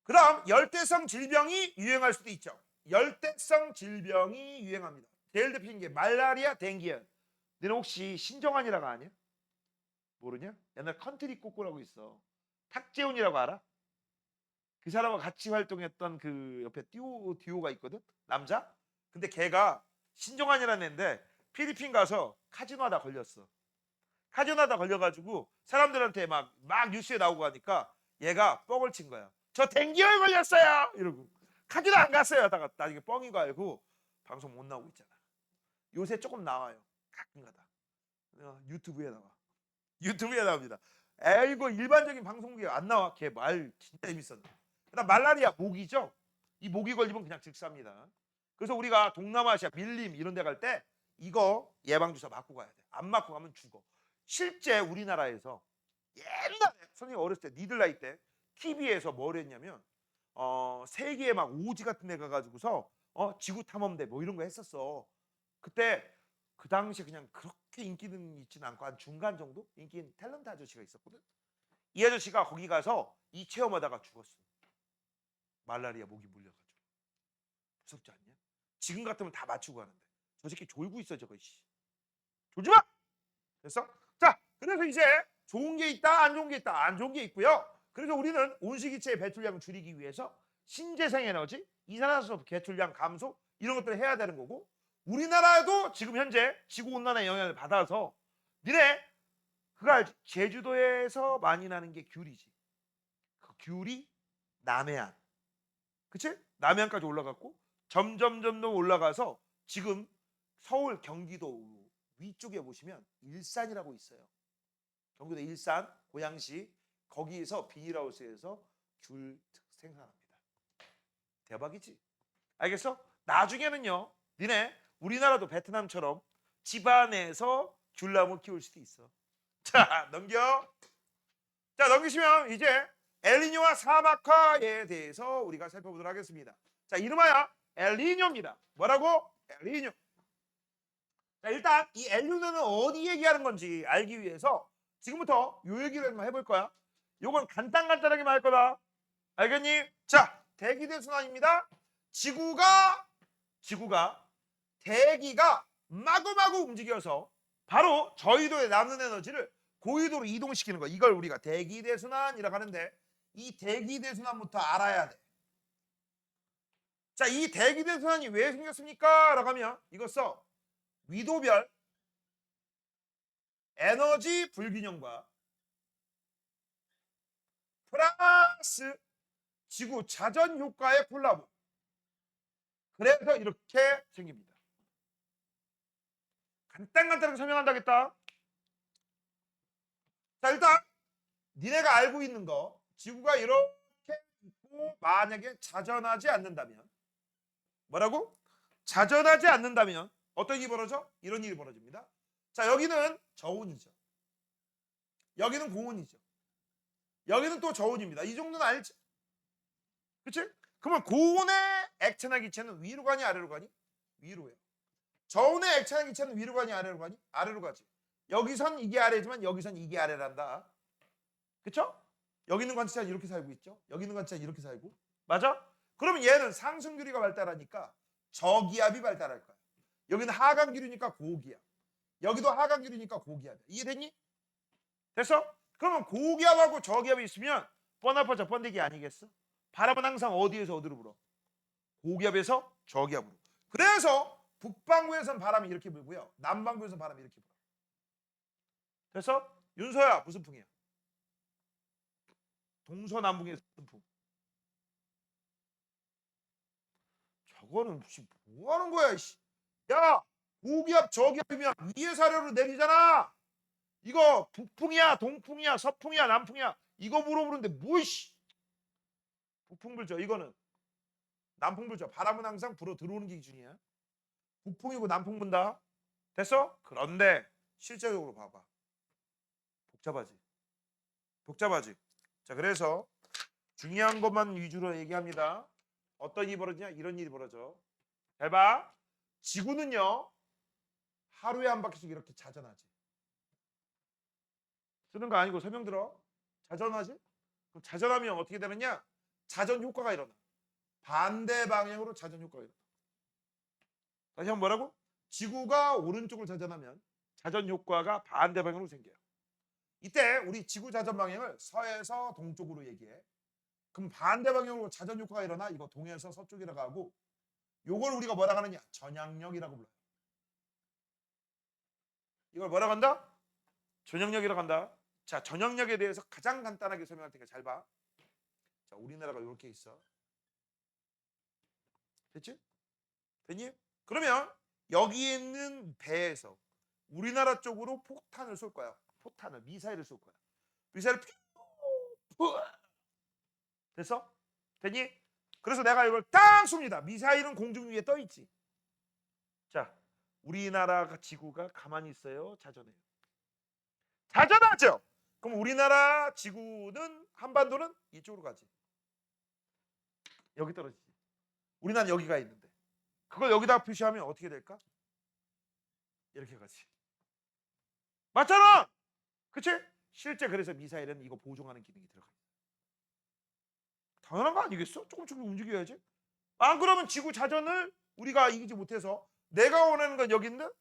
그다음 열대성 질병이 유행할 수도 있죠. 열대성 질병이 유행합니다. 제일 대표적인 게 말라리아, 댕기열. 너는 혹시 신정환이라고 아냐? 모르냐? 옛날 컨트리 꼬꼬라고 있어. 탁재훈이라고 알아? 그 사람과 같이 활동했던 그 옆에 듀오가 있거든? 남자? 근데 걔가 신정환이라는 애인데 필리핀 가서 카지노 하다 걸렸어. 카지노 하다 걸려가지고 사람들한테 막 뉴스에 나오고 하니까 얘가 뻥을 친 거야. 저 댕기열 걸렸어요! 이러고. 카지노 안 갔어요 하다가 나중에 뻥인 거 알고 방송 못 나오고 있잖아. 요새 조금 나와요. 가끔가다. 유튜브에 나와. 유튜브에 나옵니다. 이거 일반적인 방송국에 안 나와. 걔 말 진짜 재밌었네. 그다음 말라리아 모기죠. 이 모기 걸리면 그냥 즉사입니다. 그래서 우리가 동남아시아 밀림 이런 데 갈 때 이거 예방주사 맞고 가야 돼. 안 맞고 가면 죽어. 실제 우리나라에서 옛날에 선생님 어렸을 때 니들 나이 때 TV에서 뭘 했냐면 세계에 막 오지 같은 데 가가지고서 지구 탐험대 뭐 이런 거 했었어. 그때 그 당시에 그냥 그렇게 인기는 있지는 않고 한 중간 정도 인기 있는 탤런트 아저씨가 있었거든. 이 아저씨가 거기 가서 이 체험하다가 죽었어. 말라리아 모기 물려가지고. 무섭지 않냐? 지금 같으면 다 맞추고 가는데 저 새끼 졸고 있어 저거. 졸지 마! 됐어? 자, 그래서 이제 좋은 게 있다, 안 좋은 게 있다. 안 좋은 게 있고요. 그래서 우리는 온실기체의 배출량을 줄이기 위해서 신재생에너지, 이산화탄소 배출량 감소 이런 것들을 해야 되는 거고, 우리나라도 지금 현재 지구온난화의 영향을 받아서 니네 그거 알지? 제주도에서 많이 나는 게 귤이지. 그 귤이 남해안, 그치? 남해안까지 올라갔고 점점 올라가서 지금 서울, 경기도 위쪽에 보시면 일산이라고 있어요. 경기도 일산, 고양시 거기에서 비닐하우스에서 귤 생산합니다. 대박이지? 알겠어? 나중에는요, 니네 우리나라도 베트남처럼 집안에서 귤나무 키울 수도 있어. 자, 넘겨. 자, 넘기시면 이제 엘니뇨와 사막화에 대해서 우리가 살펴보도록 하겠습니다. 자, 이름하여 엘니뇨입니다. 뭐라고? 엘니뇨. 자, 일단 이 엘니뇨는 어디 얘기하는 건지 알기 위해서 지금부터 요 얘기를 한번 해볼 거야. 요건 간단하게만 할 거다. 알겠니? 자, 대기대순환입니다. 지구가 대기가 마구마구 움직여서 바로 저희도에 남는 에너지를 고위도로 이동시키는 거. 이걸 우리가 대기대순환이라고 하는데 이 대기대순환부터 알아야 돼. 자, 이 대기대순환이 왜 생겼습니까? 라고 하면 이거 써. 위도별 에너지 불균형과 플러스 지구 자전 효과의 콜라보. 그래서 이렇게 생깁니다. 간단하게 설명한다겠다. 자, 일단 니네가 알고 있는 거 지구가 이렇게 있고 만약에 자전하지 않는다면 뭐라고? 자전하지 않는다면 어떤 일이 벌어져? 이런 일이 벌어집니다. 자, 여기는 저온이죠. 여기는 고온이죠. 여기는 또 저온입니다. 이 정도는 알지? 그치? 그러면 고온의 액체나 기체는 위로 가니 아래로 가니? 위로요. 저온의 액체나 기체는 위로 가니 아래로 가니? 아래로 가지. 여기선 이게 아래지만 여기선 이게 아래란다. 그쵸? 여기 있는 관체는 이렇게 살고 있죠. 여기 있는 관체는 이렇게 살고. 맞아? 그러면 얘는 상승규리가 발달하니까 저기압이 발달할 거야. 여기는 하강규리니까 고기압. 여기도 하강규리니까 고기압이야. 이해됐니? 됐어? 그러면 고기압하고 저기압이 있으면 뻔하퍼져 번데기 아니겠어? 바람은 항상 어디에서 어디로 불어? 고기압에서 저기압으로. 그래서 북반구에선 바람이 이렇게 불고요. 남반구에선 바람이 이렇게 불어. 됐어? 윤서야 무슨 풍이야? 동서남북의 풍. 저거는 뭐 하는 거야? 야, 고기압 저기압이면 위에서 아래로 내리잖아. 이거 북풍이야 동풍이야 서풍이야 남풍이야 이거 물어보는데 뭐이씨 북풍 불죠. 이거는 남풍 불죠. 바람은 항상 불어 들어오는 게 기준이야. 북풍이고 남풍 분다. 됐어? 그런데 실제적으로 봐봐. 복잡하지. 복잡하지. 자, 그래서 중요한 것만 위주로 얘기합니다. 어떤 일이 벌어지냐? 이런 일이 벌어져. 잘 봐. 지구는요. 하루에 한 바퀴씩 이렇게 자전하지. 쓰는 거 아니고 설명 들어. 자전하지? 그럼 자전하면 어떻게 되느냐? 자전 효과가 일어나. 반대 방향으로 자전 효과가 일어나. 다시 한번 뭐라고? 지구가 오른쪽을 자전하면 자전 효과가 반대 방향으로 생겨요. 이때 우리 지구 자전 방향을 서에서 동쪽으로 얘기해. 그럼 반대 방향으로 자전 효과가 일어나. 이거 동에서 서쪽이라고 하고, 요걸 우리가 뭐라고 하느냐? 전향력이라고 불러요. 이걸 뭐라고 한다? 전향력이라고 한다. 자, 전향력에 대해서 가장 간단하게 설명할 테니까 잘 봐. 자, 우리나라가 이렇게 있어. 됐지? 됐니? 그러면 여기 있는 배에서 우리나라 쪽으로 폭탄을 쏠 거야. 폭탄을, 미사일을 쏠 거야. 미사일을 됐어? 됐니? 그래서 내가 이걸 땅 쏩니다. 미사일은 공중 위에 떠 있지. 자, 우리나라가 지구가 가만히 있어요? 자전해요? 자전하죠. 그럼 우리나라 지구는 한반도는 이쪽으로 가지. 여기 떨어지지. 우리나라는 여기가 있는데 그걸 여기다 표시하면 어떻게 될까? 이렇게 가지. 맞잖아. 그치? 실제 그래서 미사일은 이거 보정하는 기능이 들어가. 당연한 거 아니겠어? 조금씩 움직여야지. 안 그러면 지구 자전을 우리가 이기지 못해서 내가 원하는 건 여기 있는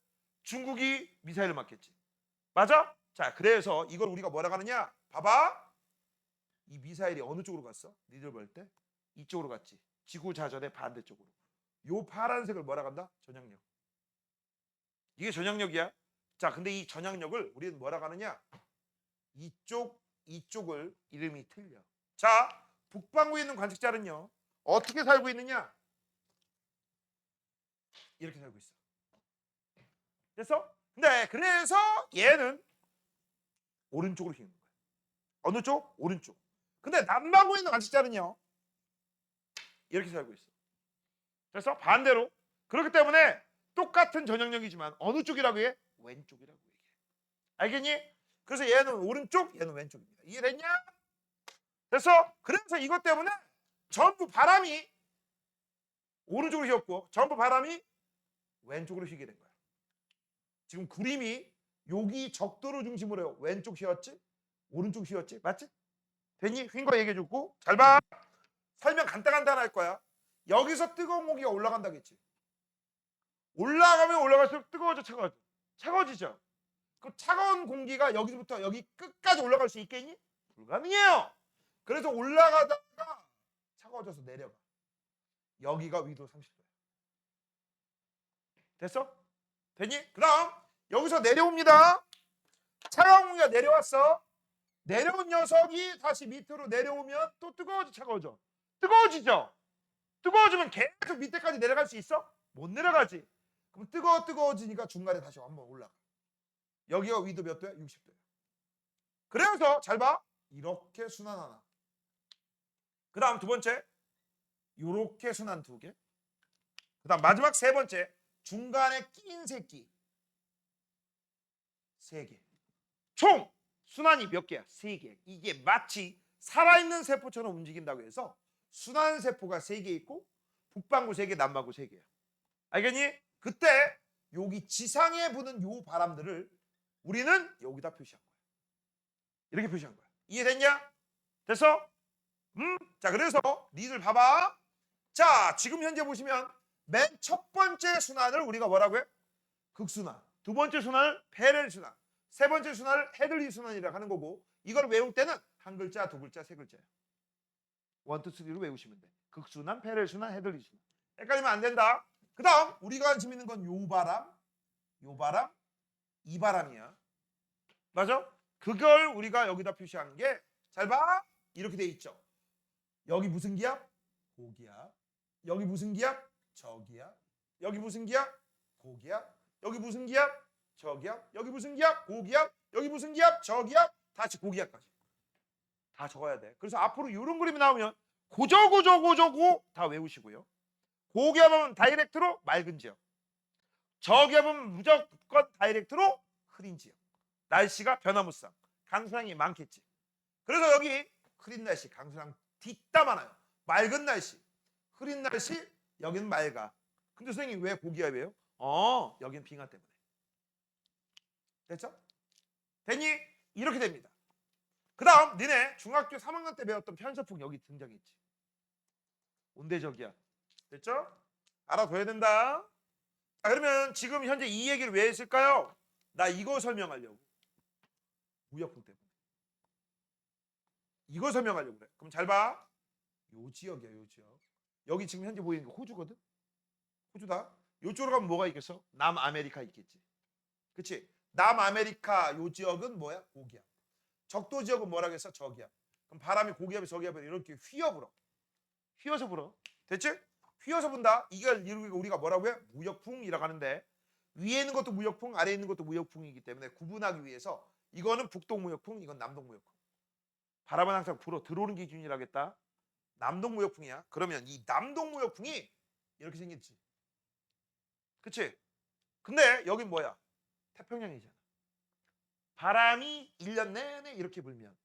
중국이 미사일을 맞겠지. 맞아? 자, 그래서 이걸 우리가 뭐라고 하느냐? 봐봐. 이 미사일이 어느 쪽으로 갔어? 니들 볼 때? 이쪽으로 갔지. 지구 자전의 반대쪽으로. 요 파란색을 뭐라고 한다? 전향력. 이게 전향력이야. 자, 근데 이 전향력을 우리는 뭐라고 하느냐? 이쪽을 이름이 틀려. 자, 북반구에 있는 관측자는요. 어떻게 살고 있느냐? 이렇게 살고 있어. 됐어? 근데 그래서 얘는 오른쪽으로 휘는 거야. 어느 쪽? 오른쪽. 근데 남반구에 있는 관측자는요. 이렇게 살고 있어. 그래서 반대로. 그렇기 때문에 똑같은 전향력이지만 어느 쪽이라고 해? 왼쪽이라고 얘기해. 알겠니? 그래서 얘는 오른쪽, 얘는 왼쪽입니다. 이해됐냐? 됐어? 그래서 이것 때문에 전부 바람이 오른쪽으로 휘었고 전부 바람이 왼쪽으로 휘게 된 거야. 지금 그림이 여기 적도를 중심으로 해요. 왼쪽 휘었지? 오른쪽 휘었지? 맞지? 됐니? 휜 거 얘기해 주고. 잘 봐. 설명 간단할 거야. 여기서 뜨거운 공기가 올라간다겠지. 올라가면 올라갈수록 뜨거워져, 차가워져. 차가워지죠. 그 차가운 공기가 여기부터 여기 끝까지 올라갈 수 있겠니? 불가능해요. 그래서 올라가다가 차가워져서 내려가. 여기가 위도 30도야. 됐어? 됐니? 그럼 여기서 내려옵니다. 차가운 공기가 내려왔어. 내려온 녀석이 다시 밑으로 내려오면 또 뜨거워져, 차가워져. 뜨거워지죠? 뜨거워지면 계속 밑에까지 내려갈 수 있어? 못 내려가지. 그럼 뜨거워지니까 중간에 다시 한번 올라가. 여기가 위도 몇 도야? 60도야. 그래서 잘 봐. 이렇게 순환 하나. 그 다음 두 번째. 이렇게 순환 두 개. 그 다음 마지막 세 번째. 중간에 낀 새끼. 세 개. 총 순환이 몇 개야? 세 개. 이게 마치 살아있는 세포처럼 움직인다고 해서 순환 세포가 세 개 있고 북반구 세 개, 남반구 세 개야. 알겠니? 그때 여기 지상에 부는 요 바람들을 우리는 여기다 표시한 거야. 이렇게 표시한 거야. 이해됐냐? 됐어? 자, 그래서 니들 봐봐. 자, 지금 현재 보시면 맨 첫 번째 순환을 우리가 뭐라고 해? 극순환. 두 번째 순환을 패렐 순환. 세 번째 순환을 헤들리 순환이라고 하는 거고, 이걸 외울 때는 한 글자, 두 글자, 세 글자야. 1, 2, 3로 외우시면 돼. 극순환, 패렐 순환, 헤들리 순환. 헷갈리면 안 된다. 그 다음 우리가 관심 있는 건 요 바람, 요 바람, 이 바람이야. 맞아? 그걸 우리가 여기다 표시하는 게, 잘 봐. 이렇게 돼 있죠. 여기 무슨 기압? 고기압. 여기 무슨 기압? 저기압. 여기 무슨 기압? 고기압. 여기 무슨 기압? 저기압. 여기 무슨 기압? 고기압. 여기 무슨 기압? 저기압. 다시 고기압까지. 다 적어야 돼. 그래서 앞으로 이런 그림이 나오면 고저 다 외우시고요. 고기압은 다이렉트로 맑은 지역. 저기압은 무조건 다이렉트로 흐린 지역. 날씨가 변화무쌍. 강수량이 많겠지. 그래서 여기 흐린 날씨, 강수량 뒷다 많아요. 맑은 날씨, 흐린 날씨, 여기는 맑아. 근데 선생님 왜 고기압이에요? 여기는 빙하 때문에. 됐죠? 됐니? 이렇게 됩니다. 그 다음 니네 중학교 3학년 때 배웠던 편서풍 여기 등장했지. 온대적이야. 됐죠? 알아둬야 된다. 자, 그러면 지금 현재 이 얘기를 왜 했을까요? 나 이거 설명하려고. 무역풍 때문에. 이거 설명하려고 그래. 그럼 잘 봐. 요 지역이야, 요 지역. 여기 지금 현재 보이는 게 호주거든? 호주다. 요쪽으로 가면 뭐가 있겠어? 남아메리카 있겠지. 그치? 남아메리카 요 지역은 뭐야? 고기압. 적도 지역은 뭐라고 했어? 저기압. 그럼 바람이 고기압에 저기압에 이렇게 휘어 불어. 휘어서 불어. 됐지? 휘어서 분다. 이걸 우리가 뭐라고 해? 무역풍이라고 하는데 위에 있는 것도 무역풍, 아래에 있는 것도 무역풍이기 때문에 구분하기 위해서 이거는 북동 무역풍, 이건 남동 무역풍. 바람은 항상 불어 들어오는 기준이라겠다. 남동 무역풍이야. 그러면 이 남동 무역풍이 이렇게 생겼지. 그치? 근데 여긴 뭐야? 태평양이잖아. 바람이 1년 내내 이렇게 불면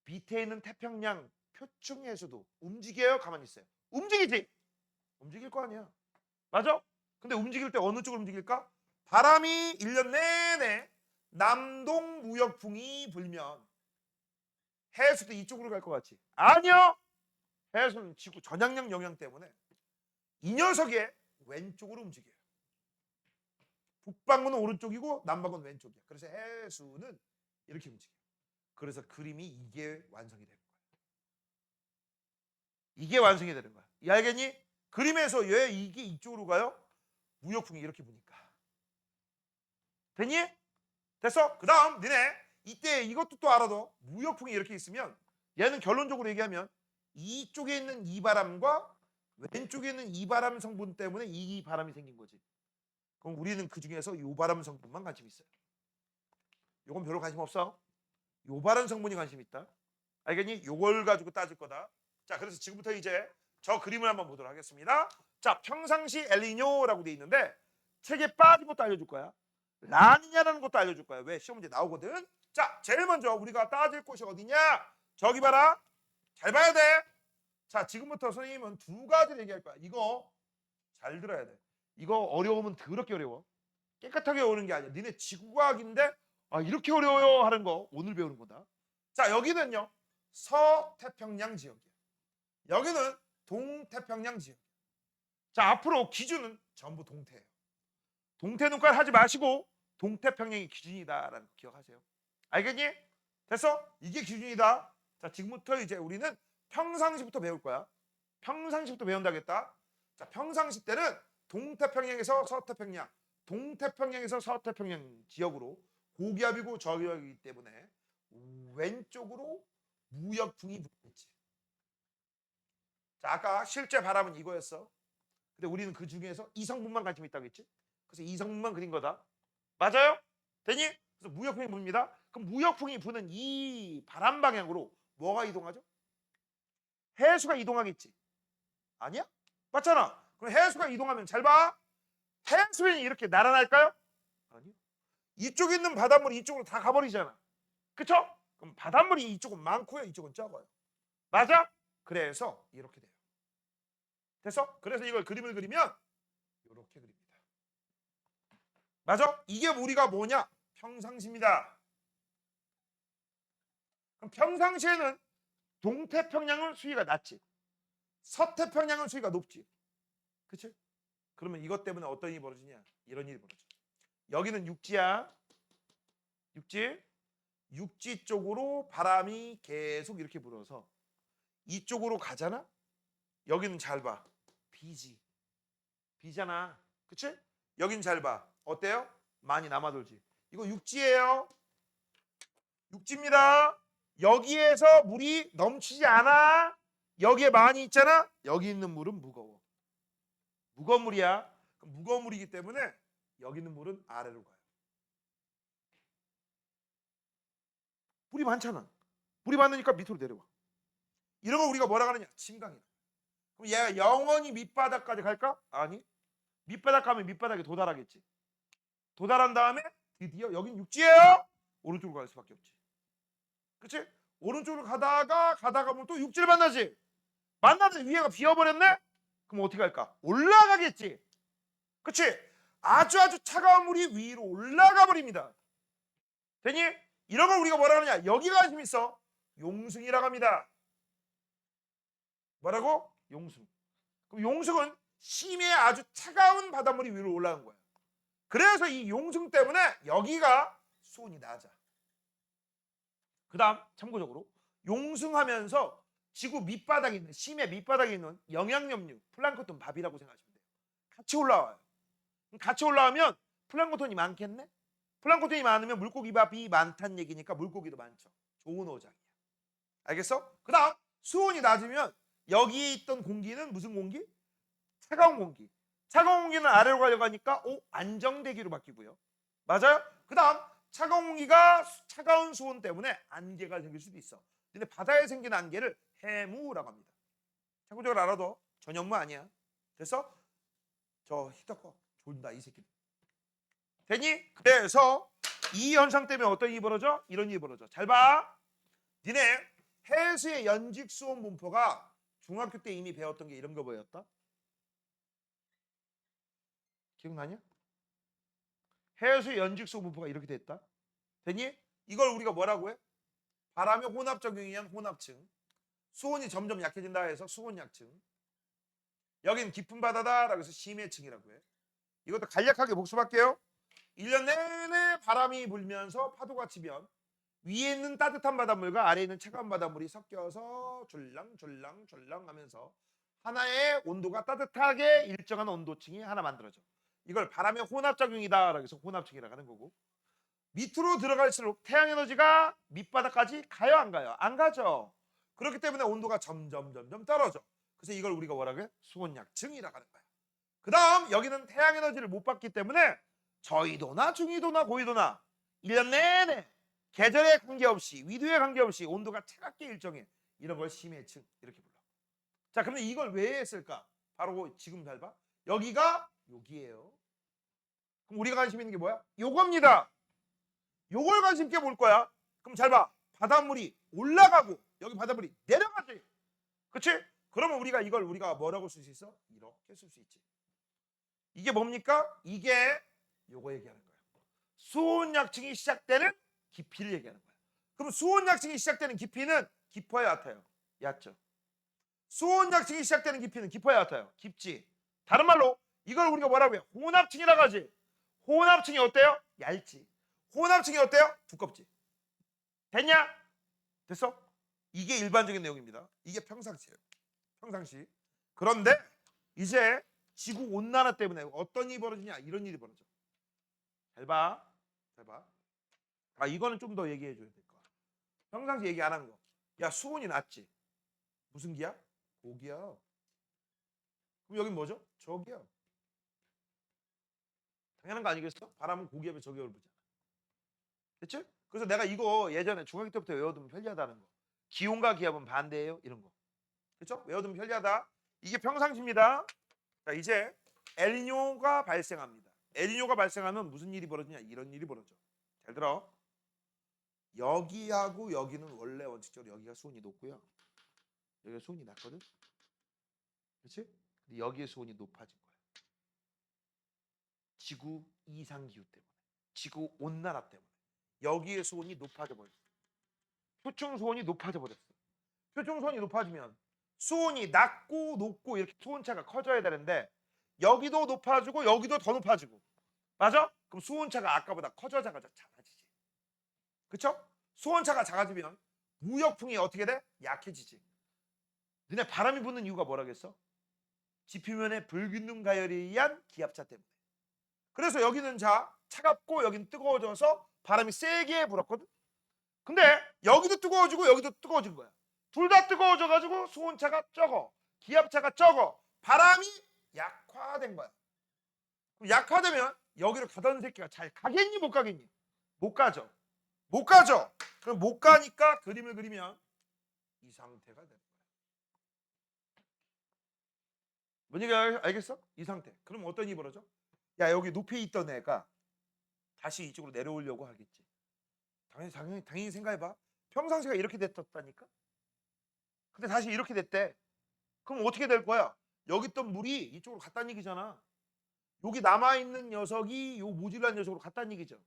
밑에 있는 태평양 표층에서도 움직여요? 가만히 있어요? 움직이지? 움직일 거 아니야. 맞아? 근데 움직일 때 어느 쪽으로 움직일까? 바람이 1년 내내 남동 무역풍이 불면 해수도 이쪽으로 갈 것 같지? 아니요. 해수는 지구 전향력 영향 때문에 이 녀석의 왼쪽으로 움직여요. 북반구는 오른쪽이고 남반구는 왼쪽이야. 그래서 해수는 이렇게 움직여요. 그래서 그림이 이게 완성이 되는 거야. 이게 완성이 되는 거야. 이 알겠니? 그림에서 왜 이게 이쪽으로 가요? 무역풍이 이렇게 부니까. 됐니? 됐어? 그 다음 너네 이때 이것도 또 알아둬. 무역풍이 이렇게 있으면 얘는 결론적으로 얘기하면 이쪽에 있는 이 바람과 왼쪽에 있는 이 바람 성분 때문에 이 바람이 생긴 거지. 그럼 우리는 그 중에서 이 바람 성분만 관심 있어요. 요건 별로 관심 없어. 요 바람 성분이 관심 있다. 알겠니? 요걸 가지고 따질 거다. 자, 그래서 지금부터 이제 저 그림을 한번 보도록 하겠습니다. 자, 평상시 엘니뇨라고 돼 있는데 책에 빠진 것도 알려줄 거야. 라니냐라는 것도 알려줄 거야. 왜? 시험 문제 나오거든. 자, 제일 먼저 우리가 따질 곳이 어디냐? 저기 봐라. 잘 봐야 돼. 자, 지금부터 선생님은 두 가지를 얘기할 거야. 이거 잘 들어야 돼. 이거 어려우면 더럽게 어려워. 깨끗하게 오는 게 아니야. 니네 지구과학인데 이렇게 어려워요 하는 거 오늘 배우는 거다. 자, 여기는요. 서태평양 지역이야. 여기는 동태평양 지역. 자, 앞으로 기준은 전부 동태예요. 동태 눈깔 하지 마시고 동태평양이 기준이다라는 거 기억하세요. 알겠니? 됐어? 이게 기준이다. 자, 지금부터 이제 우리는 평상시부터 배울 거야. 평상시부터 배운다겠다. 자, 평상시 때는 동태평양에서 서태평양, 동태평양에서 서태평양 지역으로 고기압이고 저기압이기 때문에 왼쪽으로 무역풍이 불겠지. 자, 아까 실제 바람은 이거였어. 근데 우리는 그 중에서 이 성분만 관심 있다고 했지. 그래서 이 성분만 그린 거다. 맞아요? 되니? 그래서 무역풍이 붑니다. 그럼 무역풍이 부는 이 바람 방향으로 뭐가 이동하죠? 해수가 이동하겠지. 아니야? 맞잖아. 그럼 해수가 이동하면 잘 봐. 해수는 이렇게 날아날까요? 아니요. 이쪽에 있는 바닷물이 이쪽으로 다 가버리잖아. 그쵸? 그럼 바닷물이 이쪽은 많고요. 이쪽은 적어요. 맞아? 그래서 이렇게 돼요. 됐어? 그래서 이걸 그림을 그리면 이렇게 그립니다. 맞아? 이게 우리가 뭐냐? 평상시입니다. 그럼 평상시에는 동태평양은 수위가 낮지. 서태평양은 수위가 높지. 그치? 그러면 이것 때문에 어떤 일이 벌어지냐? 이런 일이 벌어져. 여기는 육지야. 육지. 육지 쪽으로 바람이 계속 이렇게 불어서 이쪽으로 가잖아? 여기는 잘 봐. 비지. 비잖아. 그치? 여긴 잘 봐. 어때요? 많이 남아돌지. 이거 육지예요. 육지입니다. 여기에서 물이 넘치지 않아. 여기에 많이 있잖아. 여기 있는 물은 무거워. 무거운 물이야. 무거운 물이기 때문에 여기 있는 물은 아래로 가요. 물이 많잖아. 물이 많으니까 밑으로 내려와. 이런 걸 우리가 뭐라 하느냐? 침강이다. 그럼 얘가 영원히 밑바닥까지 갈까? 아니. 밑바닥 가면 밑바닥에 도달하겠지. 도달한 다음에 드디어 여긴 육지예요. 오른쪽으로 갈 수밖에 없지. 그치? 오른쪽으로 가다가 보면 또 육지를 만나지. 만나는데 위에가 비어버렸네? 그럼 어떻게 할까? 올라가겠지. 그치? 아주 차가운 물이 위로 올라가 버립니다. 되니? 이런 걸 우리가 뭐라 하느냐? 여기가 관심 있어. 용승이라고 합니다. 뭐라고? 용승. 그럼 용승은 심해 아주 차가운 바닷물이 위로 올라간 거야. 그래서 이 용승 때문에 여기가 수온이 낮아. 그 다음 참고적으로 용승하면서 지구 밑바닥에 있는 심해 밑바닥에 있는 영양염류 플랑크톤 밥이라고 생각하시면 돼요. 같이 올라와요. 같이 올라오면 플랑크톤이 많겠네? 플랑크톤이 많으면 물고기 밥이 많다는 얘기니까 물고기도 많죠. 좋은 어장이야. 알겠어? 그 다음 수온이 낮으면 여기에 있던 공기는 무슨 공기? 차가운 공기. 차가운 공기는 아래로 가려고 하니까 안정대기로 바뀌고요. 맞아요? 그 다음 차가운 공기가 차가운 수온 때문에 안개가 생길 수도 있어. 근데 바다에 생긴 안개를 해무라고 합니다. 참고적으로 알아도 전현무 아니야. 그래서 저 히터 꺼 존다 이 새끼. 되니? 그래서 이 현상 때문에 어떤 일이 벌어져? 이런 일이 벌어져. 잘 봐. 니네 해수의 연직 수온 분포가 중학교 때 이미 배웠던 게 이런 거 뭐였다? 기억나냐? 해수의 연직 수온 분포가 이렇게 됐다. 되니? 이걸 우리가 뭐라고 해? 바람의 혼합적용에 의한 혼합층. 수온이 점점 약해진다 해서 수온 약층. 여긴 깊은 바다다라고 해서 심해층이라고 해. 이것도 간략하게 복습할게요. 1년 내내 바람이 불면서 파도가 치면 위에 있는 따뜻한 바닷물과 아래에 있는 차가운 바닷물이 섞여서 졸랑졸랑 하면서 하나의 온도가 따뜻하게 일정한 온도층이 하나 만들어져. 이걸 바람의 혼합작용이다라고 해서 혼합층이라고 하는 거고, 밑으로 들어갈수록 태양에너지가 밑바닥까지 가요 안 가요? 안 가죠. 그렇기 때문에 온도가 점점 떨어져. 그래서 이걸 우리가 뭐라고 해? 수온약층이라고 하는 거야. 그 다음 여기는 태양에너지를 못 받기 때문에 저緯도나 중緯도나 고緯도나 1년 내내 계절에 관계없이 위도에 관계없이 온도가 차갑게 일정해. 이런 걸 심해층 이렇게 불러. 자, 그러면 이걸 왜 했을까? 바로 지금 잘 봐. 여기가 여기예요. 그럼 우리가 관심 있는 게 뭐야? 요겁니다. 요걸 관심 있게 볼 거야. 그럼 잘 봐. 바닷물이 올라가고 여기 바닷물이 내려가지. 그치? 그러면 이걸 우리가 뭐라고 쓸 수 있어? 이렇게 쓸 수 있지. 이게 뭡니까? 이게 요거 얘기하는 거야. 수온약층이 시작되는 깊이를 얘기하는 거야. 그럼 수온약층이 시작되는 깊이는 깊어요, 얕아요? 얕죠. 수온약층이 시작되는 깊이는 깊어요, 얕아요? 깊지. 다른 말로 이걸 우리가 뭐라고 해요? 혼합층이라고 하지. 혼합층이 어때요? 얇지. 혼합층이 어때요? 두껍지. 됐냐? 됐어? 이게 일반적인 내용입니다. 이게 평상시예요. 평상시. 그런데 이제 지구 온난화 때문에 어떤 일이 벌어지냐? 이런 일이 벌어져. 잘 봐. 잘 봐. 아, 이거는 좀 더 얘기해 줘야 될 거야. 평상시 얘기 안 한 거. 야, 수온이 낮지. 무슨 기야? 고기야. 그럼 여긴 뭐죠? 저기야. 당연한 거 아니겠어? 바람은 고기압의 저기압을 보잖아. 됐지? 그래서 내가 이거 예전에 중학교 때부터 외워두면 편리하다는 거. 기온과 기압은 반대예요. 이런 거. 그렇죠? 외워두면 편리하다. 이게 평상시입니다. 자, 이제 엘니뇨가 발생합니다. 엘니뇨가 발생하면 무슨 일이 벌어지냐? 이런 일이 벌어져. 잘 들어. 여기하고 여기는 원래 원칙적으로 여기가 수온이 높고요. 여기가 수온이 낮거든. 그렇지? 근데 여기의 수온이 높아진 거야. 지구 이상기후 때문에. 지구 온난화 때문에. 여기의 수온이 높아져 버렸어. 표층 수온이 높아져 버렸어. 표층 수온이 높아지면 수온이 낮고 높고 이렇게 수온차가 커져야 되는데 여기도 높아지고 여기도 더 높아지고. 맞아? 그럼 수온차가 아까보다 커져가지고 작아지지. 그쵸? 수온차가 작아지면 무역풍이 어떻게 돼? 약해지지. 너네 바람이 부는 이유가 뭐라겠어? 지표면의 불균등 가열에 의한 기압차 때문에. 그래서 여기는 차갑고 여기는 뜨거워져서 바람이 세게 불었거든. 근데 여기도 뜨거워지고 여기도 뜨거워진 거야. 둘 다 뜨거워져가지고 수온차가 적어. 기압차가 적어. 바람이 약화된 거야. 그럼 약화되면 여기로 가던 새끼가 잘 가겠니 못 가겠니? 못 가죠. 못 가죠. 그럼 못 가니까 그림을 그리면 이 상태가 되는 거야. 뭔 얘기 알겠어? 이 상태. 그럼 어떤 일이 벌어져? 야, 여기 높이 있던 애가 다시 이쪽으로 내려오려고 하겠지. 당연히 생각해봐. 평상시가 이렇게 됐었다니까. 근데 다시 이렇게 됐대. 그럼 어떻게 될 거야? 여기 있던 물이 이쪽으로 갔다는 얘기잖아. 여기 남아있는 녀석이 요 모질란 녀석으로 갔다는 얘기죠.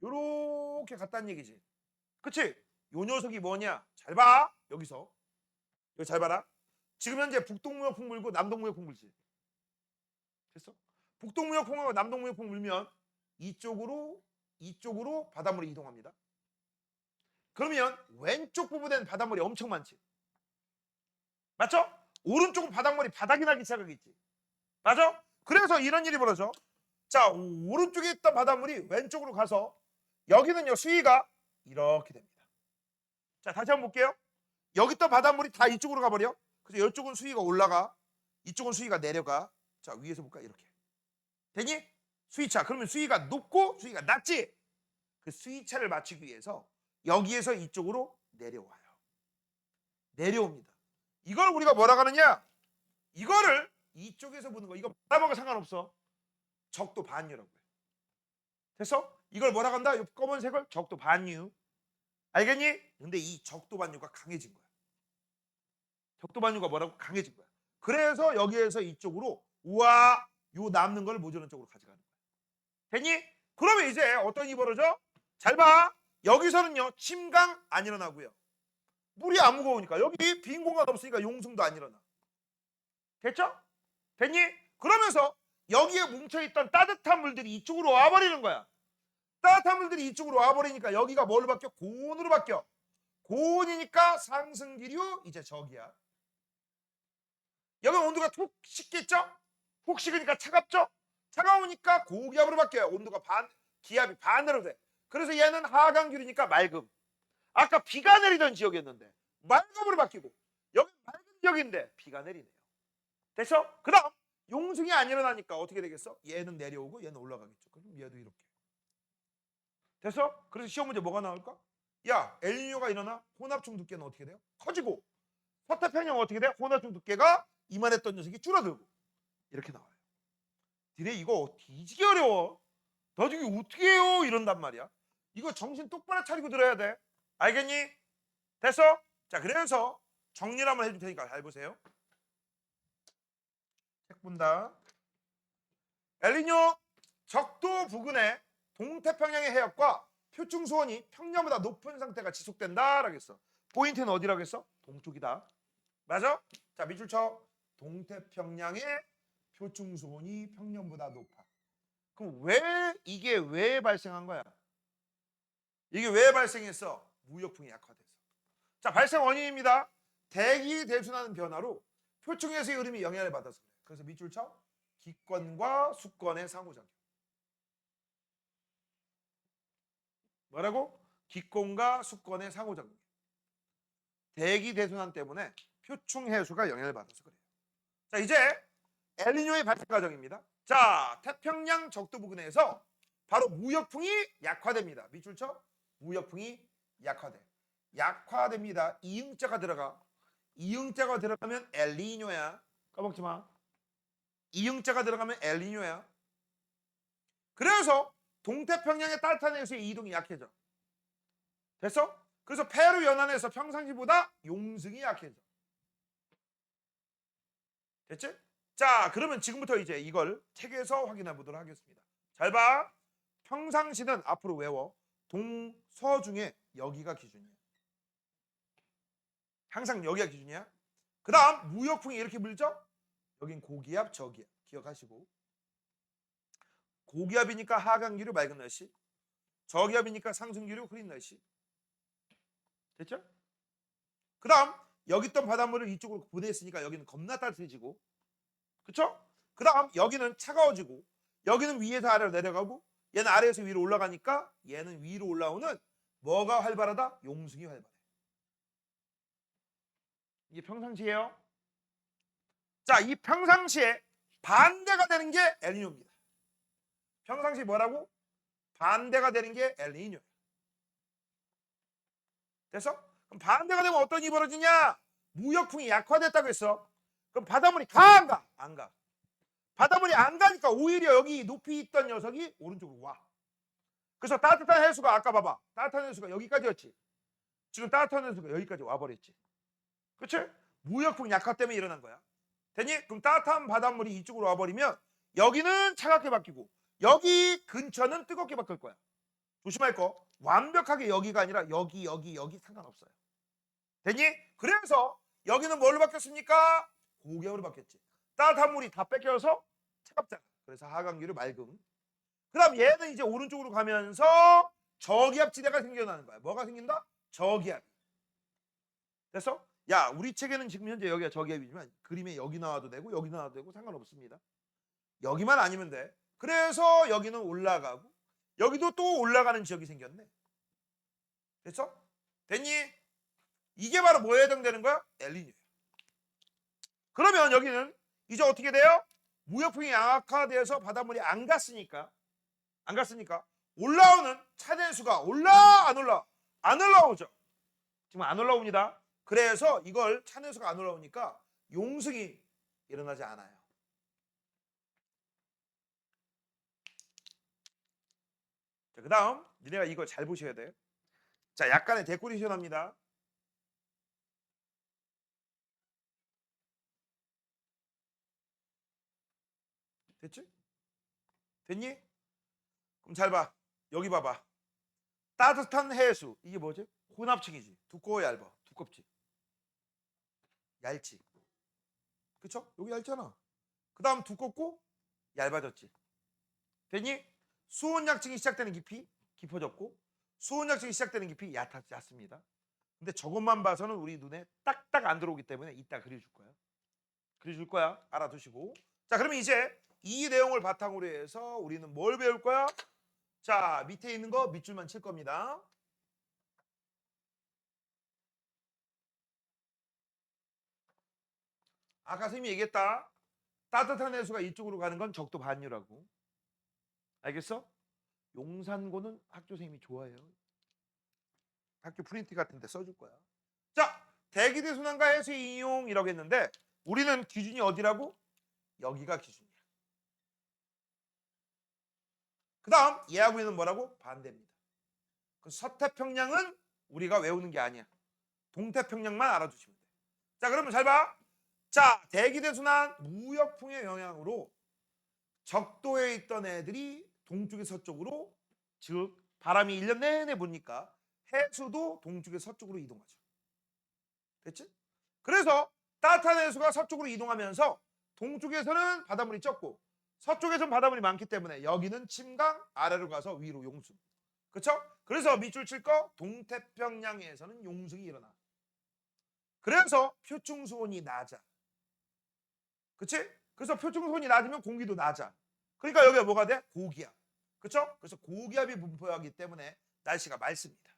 요렇게 갔다는 얘기지. 그치? 요 녀석이 뭐냐? 잘 봐. 여기서. 이거 잘 봐라. 지금 현재 북동무역풍 불고 남동무역풍 불지. 됐어? 북동무역풍하고 남동무역풍 불면 이쪽으로 바닷물이 이동합니다. 그러면 왼쪽 부분에는 바닷물이 엄청 많지. 맞죠? 오른쪽은 바닷물이 바닥이 나기 시작하겠지. 맞아? 그래서 이런 일이 벌어져. 자, 오른쪽에 있던 바닷물이 왼쪽으로 가서 여기는요, 수위가 이렇게 됩니다. 자, 다시 한번 볼게요. 여기 있던 바닷물이 다 이쪽으로 가버려. 그래서 이쪽은 수위가 올라가, 이쪽은 수위가 내려가. 자, 위에서 볼까? 이렇게. 되니? 수위차. 그러면 수위가 높고 수위가 낮지? 그 수위차를 맞추기 위해서 여기에서 이쪽으로 내려와요. 내려옵니다. 이걸 우리가 뭐라고 하느냐? 이거를 이쪽에서 보는 거. 이거 바다하고 상관없어. 적도 반유라고 해요. 됐어? 이걸 뭐라고 한다? 이 검은색을 적도 반유. 알겠니? 근데 이 적도 반유가 강해진 거야. 적도 반유가 뭐라고? 강해진 거야. 그래서 여기에서 이쪽으로 우와, 요 남는 걸 모자란 쪽으로 가져가는 거야. 됐니? 그러면 이제 어떤 일이 벌어져? 잘 봐. 여기서는요, 침강 안 일어나고요. 물이 안 무거우니까 여기 빈 공간 없으니까 용승도 안 일어나. 됐죠? 됐니? 그러면서 여기에 뭉쳐있던 따뜻한 물들이 이쪽으로 와버리는 거야. 따뜻한 물들이 이쪽으로 와버리니까 여기가 뭘로 바뀌어? 고온으로 바뀌어. 고온이니까 상승기류 이제 저기야. 여기 온도가 툭 식겠죠? 훅 식으니까 차갑죠? 차가우니까 고기압으로 바뀌어요. 온도가 기압이 반대로 돼. 그래서 얘는 하강기류니까 맑음. 아까 비가 내리던 지역이었는데 맑음으로 바뀌고 여기 맑은 지역인데 비가 내리네요. 됐어? 그 다음 용승이 안 일어나니까 어떻게 되겠어? 얘는 내려오고 얘는 올라가겠죠. 그럼 얘도 이렇게. 됐어? 그래서 시험 문제 뭐가 나올까? 야, 엘니뇨가 일어나 혼합충 두께는 어떻게 돼요? 커지고 서태평양 어떻게 돼? 혼합충 두께가 이만했던 녀석이 줄어들고 이렇게 나와요. 니네 이거 뒤지게 어려워. 나중에 어떻게 해요? 이런단 말이야. 이거 정신 똑바로 차리고 들어야 돼. 알겠니? 됐어? 자, 그래서 정리를 한번 해줄 테니까 잘 보세요. 책 본다. 엘니뇨 적도 부근의 동태평양의 해역과 표층 수온이 평년보다 높은 상태가 지속된다라고 했어. 포인트는 어디라고 했어? 동쪽이다. 맞아? 자, 밑줄 쳐. 동태평양의 표층 수온이 평년보다 높아. 그럼 이게 왜 발생한 거야? 이게 왜 발생했어? 무역풍이 약화돼서. 자, 발생 원인입니다. 대기 대순하는 변화로 표층에서의 흐름이 영향을 받아서 그래. 그래서 밑줄 쳐. 기권과 수권의 상호작용. 뭐라고? 기권과 수권의 상호작용. 대기 대순환 때문에 표층 해수가 영향을 받아서 그래요. 자, 이제 엘니뇨의 발생 과정입니다. 자, 태평양 적도 부근에서 바로 무역풍이 약화됩니다. 밑줄 쳐. 무역풍이 약화돼. 약화됩니다. 이응자가 들어가. 이응자가 들어가면 엘니뇨야. 까먹지 마. 이응자가 들어가면 엘니뇨야. 그래서 동태평양의 따뜻한 해수의 이동이 약해져. 됐어? 그래서 페루 연안에서 평상시보다 용승이 약해져. 됐지? 자, 그러면 지금부터 이제 이걸 책에서 확인해 보도록 하겠습니다. 잘 봐. 평상시는 앞으로 외워. 동서 중에 여기가 기준이야. 항상 여기가 기준이야. 그 다음 무역풍이 이렇게 불죠? 여긴 고기압, 저기압. 기억하시고. 고기압이니까 하강기류 맑은 날씨. 저기압이니까 상승기류 흐린 날씨. 됐죠? 그 다음 여기 있던 바닷물을 이쪽으로 보냈으니까 여기는 겁나 따뜻해지고, 그쵸? 그 다음 여기는 차가워지고, 여기는 위에서 아래로 내려가고, 얘는 아래에서 위로 올라가니까 얘는 위로 올라오는 뭐가 활발하다? 용승이 활발해. 이게 평상시예요. 자, 이 평상시에 반대가 되는 게 엘니뇨입니다. 평상시 뭐라고? 반대가 되는 게 엘니뇨야. 됐어? 그럼 반대가 되면 어떤 일이 벌어지냐? 무역풍이 약화됐다고 했어. 그럼 바닷물이 가, 안 가? 안 가. 바닷물이 안 가니까 오히려 여기 높이 있던 녀석이 오른쪽으로 와. 그래서 따뜻한 해수가 아까 봐봐. 따뜻한 해수가 여기까지였지. 지금 따뜻한 해수가 여기까지 와버렸지. 그치? 무역풍 약화 때문에 일어난 거야. 됐니? 그럼 따뜻한 바닷물이 이쪽으로 와버리면 여기는 차갑게 바뀌고 여기 근처는 뜨겁게 바뀔 거야. 조심할 거. 완벽하게 여기가 아니라 여기 상관없어요. 됐니? 그래서 여기는 뭘로 바뀌었습니까? 고기압으로 바뀌었지. 따뜻한 물이 다 뺏겨서 차갑잖아. 그래서 하강기류 맑음. 그 다음 얘는 이제 오른쪽으로 가면서 저기압지대가 생겨나는 거야. 뭐가 생긴다? 저기압. 됐어? 야, 우리 책에는 지금 현재 여기가 저기압이지만 그림에 여기 나와도 되고 여기 나와도 되고 상관없습니다. 여기만 아니면 돼. 그래서 여기는 올라가고 여기도 또 올라가는 지역이 생겼네. 됐어? 됐니? 이게 바로 뭐에 해당되는 거야? 엘니뇨야. 그러면 여기는 이제 어떻게 돼요? 무역풍이 약화돼서 바닷물이 안 갔으니까 올라오는 차대수가 올라 안 올라? 안 올라오죠. 지금 안 올라옵니다. 그래서 이걸 차내수가 안 올라오니까 용승이 일어나지 않아요. 자, 그 다음 니네가 이거 잘 보셔야 돼. 자, 약간의 데코레이션합니다. 됐지? 됐니? 그럼 잘 봐. 여기 봐봐. 따뜻한 해수. 이게 뭐지? 혼합층이지. 두꺼워 얇아. 두껍지. 얇지. 그쵸? 여기 얇잖아. 그 다음 두껍고 얇아졌지. 됐니? 수온약층이 시작되는 깊이 깊어졌고 수온약층이 시작되는 깊이 얕습니다. 근데 저것만 봐서는 우리 눈에 딱딱 안 들어오기 때문에 이따 그려줄 거야. 그려줄 거야. 알아두시고. 자, 그러면 이제 이 내용을 바탕으로 해서 우리는 뭘 배울 거야? 자, 밑에 있는 거 밑줄만 칠 겁니다. 아까 선생님이 얘기했다. 따뜻한 해수가 이쪽으로 가는 건 적도 반유라고. 알겠어? 용산고는 학교 선생님이 좋아해요. 학교 프린트 같은 데 써줄 거야. 자, 대기대 순환과 해수 이용이라고 했는데 우리는 기준이 어디라고? 여기가 기준이야. 그 다음 얘하고 있는 뭐라고? 반대입니다. 그 서태평양은 우리가 외우는 게 아니야. 동태평양만 알아두시면 돼. 자, 그러면 잘 봐. 자, 대기대 순환 무역풍의 영향으로 적도에 있던 애들이 동쪽에 서쪽으로, 즉 바람이 1년 내내 부니까 해수도 동쪽에 서쪽으로 이동하죠. 됐지? 그래서 따뜻한 해수가 서쪽으로 이동하면서 동쪽에서는 바닷물이 적고 서쪽에서는 바닷물이 많기 때문에 여기는 침강, 아래로 가서 위로 용수. 그렇죠? 그래서 밑줄 칠 거 동태평양에서는 용승이 일어나. 그래서 표충수온이 낮아. 그치? 그래서 표충수온이 낮으면 공기도 낮아. 그러니까 여기가 뭐가 돼? 고기압. 그렇죠? 그래서 고기압이 분포하기 때문에 날씨가 맑습니다.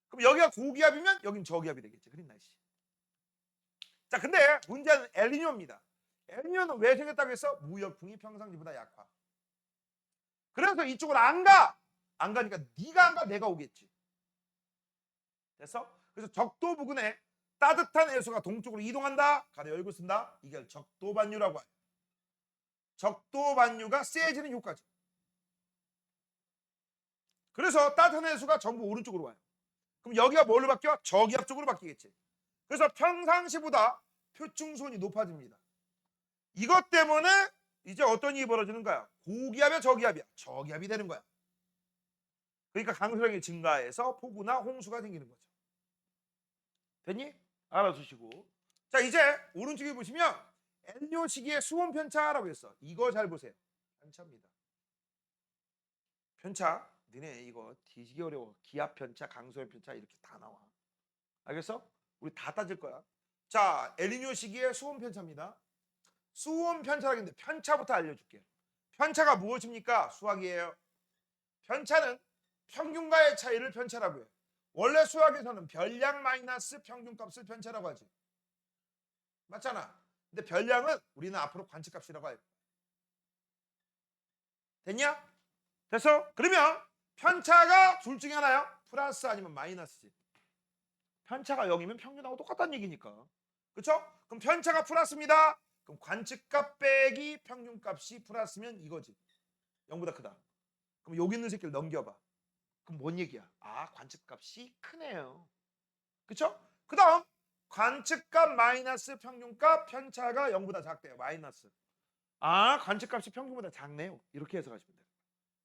그럼 여기가 고기압이면 여긴 저기압이 되겠지. 흐린 날씨. 자, 근데 문제는 엘니뇨입니다. 엘니뇨는 왜 생겼다고 했어? 무역풍이 평상시보다 약화. 그래서 이쪽으로 안 가. 안 가니까 네가 안 가, 내가 오겠지. 됐어? 그래서 적도 부근에 따뜻한 해수가 동쪽으로 이동한다. 가로 열고 쓴다. 이걸 적도반유라고 해요. 적도반유가 세지는 효과죠. 그래서 따뜻한 해수가 전부 오른쪽으로 와요. 그럼 여기가 뭘로 바뀌어? 저기압 쪽으로 바뀌겠지. 그래서 평상시보다 표충수온이 높아집니다. 이것 때문에 이제 어떤 일이 벌어지는가요? 고기압이야, 저기압이야? 저기압이 되는 거야. 그러니까 강수량이 증가해서 폭우나 홍수가 생기는 거죠. 됐니? 알아두시고. 자, 이제 오른쪽에 보시면 엘니뇨 시기의 수온 편차라고 했어. 이거 잘 보세요. 편차입니다. 편차. 너네 이거 뒤지기 어려워. 기압 편차, 강수량 편차 이렇게 다 나와. 알겠어? 우리 다 따질 거야. 자, 엘니뇨 시기의 수온 편차입니다. 수온 편차라고 했는데 편차부터 알려줄게요. 편차가 무엇입니까? 수학이에요. 편차는 평균과의 차이를 편차라고 해요. 원래 수학에서는 별량 마이너스 평균값을 편차라고 하지. 맞잖아. 근데 별량은 우리는 앞으로 관측값이라고 할 거야. 됐냐? 됐어? 그러면 편차가 둘 중에 하나야. 플러스 아니면 마이너스지. 편차가 0이면 평균하고 똑같다는 얘기니까. 그쵸? 그럼 편차가 플러스입니다. 그럼 관측값 빼기 평균값이 플러스면 이거지. 0보다 크다. 그럼 여기 있는 새끼를 넘겨봐. 그럼 뭔 얘기야? 아, 관측값이 크네요. 그쵸? 그 다음 관측값 마이너스 평균값 편차가 0보다 작대요. 마이너스. 아, 관측값이 평균보다 작네요. 이렇게 해석하시면 돼요.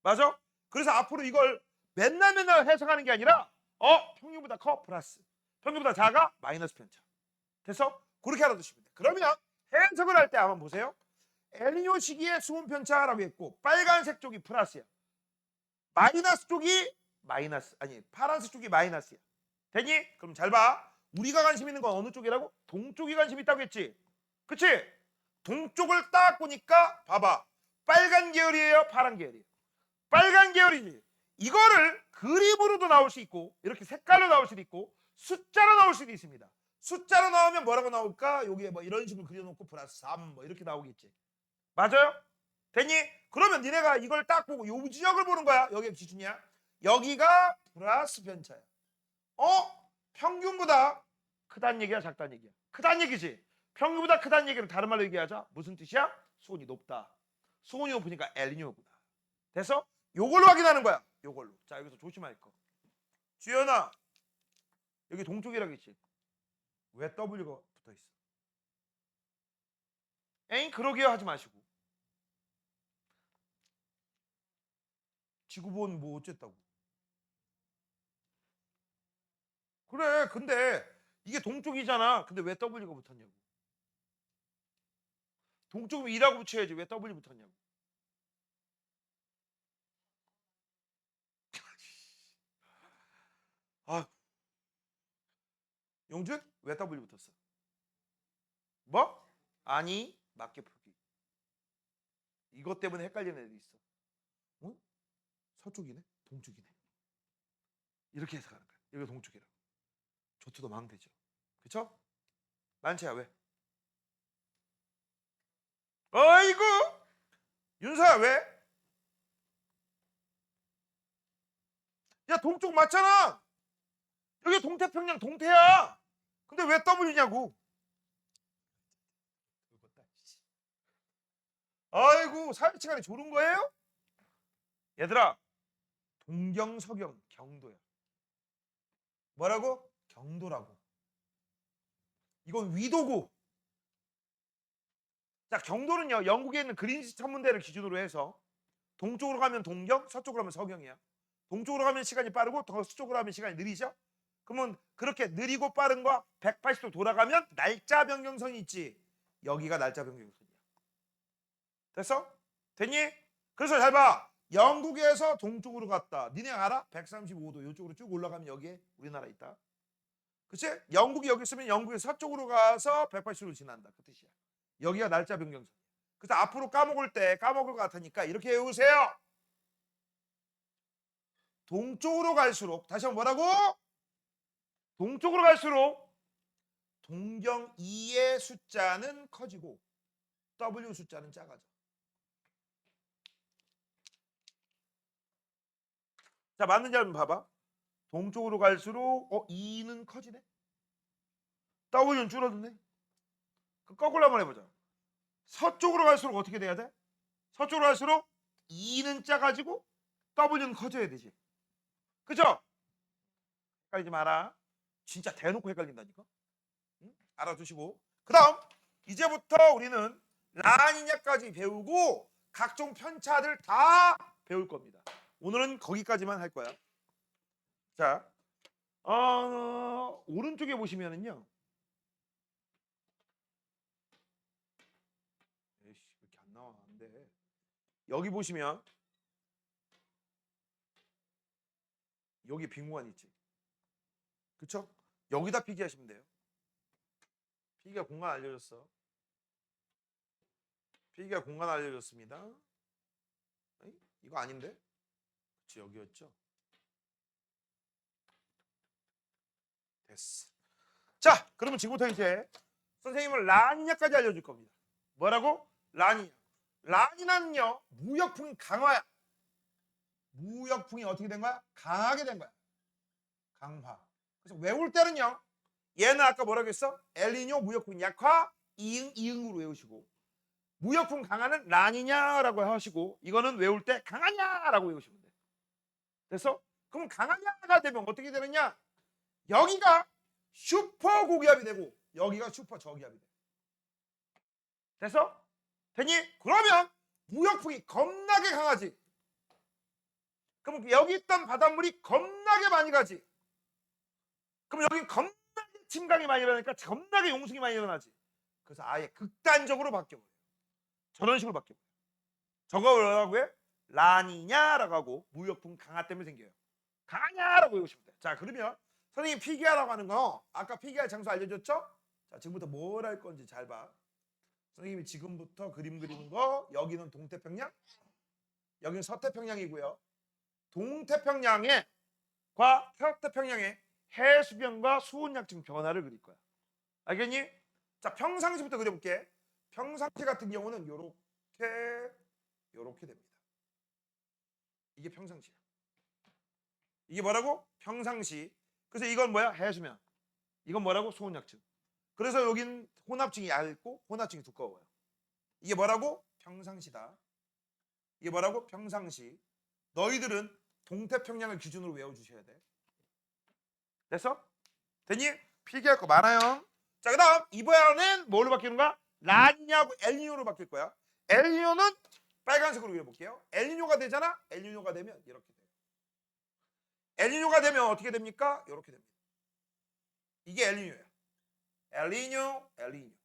맞아? 그래서 앞으로 이걸 맨날 해석하는 게 아니라 평균보다 커 플러스, 평균보다 작아 마이너스 편차. 됐어? 그렇게 알아두시면 돼. 그러면 해석을 할 때 한번 보세요. 엘니뇨 시기의 수온 편차라고 했고 빨간색 쪽이 플러스야. 마이너스 쪽이 마이너스, 아니 파란색 쪽이 마이너스야. 됐니? 그럼 잘 봐. 우리가 관심 있는 건 어느 쪽이라고? 동쪽이 관심 있다고 했지. 그치? 동쪽을 딱 보니까 봐봐. 빨간 계열이에요? 파란 계열이에요? 빨간 계열이지. 이거를 그림으로도 나올 수 있고 이렇게 색깔로 나올 수도 있고 숫자로 나올 수도 있습니다. 숫자로 나오면 뭐라고 나올까? 여기에 뭐 이런 식으로 그려놓고 플러스 3 뭐 이렇게 나오겠지. 맞아요? 됐니? 그러면 니네가 이걸 딱 보고 요 지역을 보는 거야. 여기가 기준이야. 여기가 플러스 편차야. 평균보다 크다는 얘기야, 작다는 얘기야? 크다는 얘기지. 평균보다 크다는 얘기는 다른 말로 얘기하자. 무슨 뜻이야? 수온이 높다. 수온이 높으니까 엘니뇨구나. 됐어? 요걸로 확인하는 거야. 요걸로. 자, 여기서 조심할 거. 주연아, 여기 동쪽이라겠지. 왜 W가 붙어 있어? 에잉, 그러게요 하지 마시고. 지구본 뭐 어쨌다고. 그래, 근데 이게 동쪽이잖아. 근데 왜 W가 붙었냐고. 동쪽이면 2라고 붙여야지. 왜 W 붙었냐고. 아, 용준? 왜 W 붙었어? 뭐? 아니, 맞게 풀기. 이것 때문에 헷갈리는 애도 있어. 어? 서쪽이네? 동쪽이네. 이렇게 해석하는 거야. 여기가 동쪽이라고. 조투도 망되죠. 그쵸? 만채야 왜? 어이구! 윤서야 왜? 야, 동쪽 맞잖아. 여기 동태평양 동태야. 근데 왜 W냐고. 아이고, 사회치간에 조른 거예요? 얘들아, 동경, 서경, 경도야. 뭐라고? 경도라고. 이건 위도고. 자, 경도는요, 영국에 있는 그린위치 천문대를 기준으로 해서 동쪽으로 가면 동경, 서쪽으로 가면 서경이야. 동쪽으로 가면 시간이 빠르고 서쪽으로 가면 시간이 느리죠? 그러면 그렇게 느리고 빠른 거 180도 돌아가면 날짜 변경선이 있지. 여기가 날짜 변경선이야. 됐어? 됐니? 그래서 잘 봐. 영국에서 동쪽으로 갔다. 니네 알아? 135도 이쪽으로 쭉 올라가면 여기에 우리나라 있다. 그치? 영국이 여기 있으면 영국에서 서쪽으로 가서 180도를 지난다. 그 뜻이야. 여기가 날짜 변경선. 그래서 앞으로 까먹을 때 까먹을 것 같으니까 이렇게 외우세요. 동쪽으로 갈수록, 다시 한번 뭐라고? 동쪽으로 갈수록 동경 2의 숫자는 커지고 W 숫자는 작아져. 자, 맞는지 한번 봐봐. 동쪽으로 갈수록 2는 커지네. W는 줄어드네. 그 거꾸로 한번 해보자. 서쪽으로 갈수록 어떻게 돼야 돼? 서쪽으로 갈수록 2는 작아지고 W는 커져야 되지. 그죠? 헷갈리지 마라. 진짜 대놓고 헷갈린다니까. 응? 알아두시고. 그 다음 이제부터 우리는 라니냐까지 배우고 각종 편차들 다 배울 겁니다. 오늘은 거기까지만 할 거야. 자, 오른쪽에 보시면은요. 에이씨, 이렇게 안 나와. 안 돼. 여기 보시면 여기 빈 공간 있지. 그쵸? 여기다 필기하시면 돼요. 필기가 공간 알려줬어. 필기가 공간 알려줬습니다. 에이? 이거 아닌데? 그치, 여기였죠. 됐어. 자, 그러면 지금부터 이제 선생님은 라니냐까지 알려줄 겁니다. 뭐라고? 라니냐. 라니냐는요, 무역풍이 강화야. 무역풍이 어떻게 된 거야? 강하게 된 거야. 강화. 그래서 외울 때는요, 얘는 아까 뭐라고 했어? 엘니뇨 무역풍 약화 이응으로 외우시고, 무역풍 강하는 라니냐라고 하시고, 이거는 외울 때 강하냐라고 외우시면 돼. 됐어? 그럼 강하냐가 되면 어떻게 되느냐? 여기가 슈퍼 고기압이 되고 여기가 슈퍼 저기압이 돼. 됐어? 됐니? 그러면 무역풍이 겁나게 강하지. 그럼 여기 있던 바닷물이 겁나게 많이 가지. 그럼 여기 겁나게 침강이 많이 일어나니까 겁나게 용승이 많이 일어나지. 그래서 아예 극단적으로 바뀌어버려요. 저런 식으로 바뀌어버려요. 저거 뭐라고 해? 라니냐라고 하고 무역풍 강하 때문에 생겨요. 강하냐라고 외우시면 돼. 자, 그러면 선생님 필기하라고 하는 거 아까 필기할 장소 알려줬죠? 자, 지금부터 뭘 할 건지 잘 봐. 선생님이 지금부터 그림 그리는 거, 여기는 동태평양, 여기는 서태평양이고요. 동태평양과 서태평양의 해수변과 수온약층 변화를 그릴 거야. 알겠니? 자, 평상시부터 그려볼게. 평상시 같은 경우는 요렇게 됩니다. 이게 평상시야. 이게 뭐라고? 평상시. 그래서 이건 뭐야? 해수면. 이건 뭐라고? 수온약층. 그래서 여긴 혼합층이 얇고 혼합층이 두꺼워요. 이게 뭐라고? 평상시다. 이게 뭐라고? 평상시. 너희들은 동태평양을 기준으로 외워주셔야 돼. 됐어? 됐니? 필기할 거 많아요. 자, 그 다음 이번에는 뭘로 바뀌는가? 라니냐하고 엘니뇨로 바뀔 거야. 엘니뇨는 빨간색으로 그려볼게요. 엘니뇨가 되잖아? 엘니뇨가 되면 이렇게 돼요. 엘니뇨가 되면 어떻게 됩니까? 이렇게 됩니다. 이게 엘니뇨야. 엘니뇨, 엘니뇨.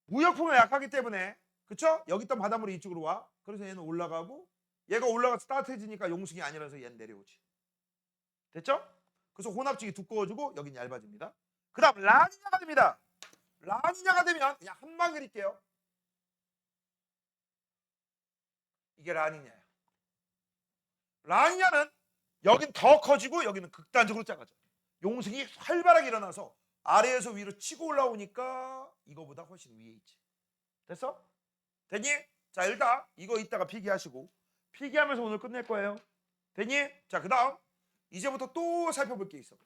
무역풍은 약하기 때문에, 그쵸? 여기 있던 바닷물이 이쪽으로 와. 그래서 얘는 올라가고, 얘가 올라가서 따뜻해지니까 용승이 아니라서 얘는 내려오지. 됐죠? 그래서 혼합층이 두꺼워지고 여긴 얇아집니다. 그 다음 라니냐가 됩니다. 라니냐가 되면 그냥 한방 그릴게요. 이게 라니냐야. 라니냐는 여긴 더 커지고 여기는 극단적으로 작아져. 용승이 활발하게 일어나서 아래에서 위로 치고 올라오니까 이거보다 훨씬 위에 있지. 됐어? 됐니? 자, 일단 이거 이따가 필기하시고, 필기하면서 오늘 끝낼 거예요. 됐니? 자, 그 다음 이제부터 또 살펴볼 게 있어.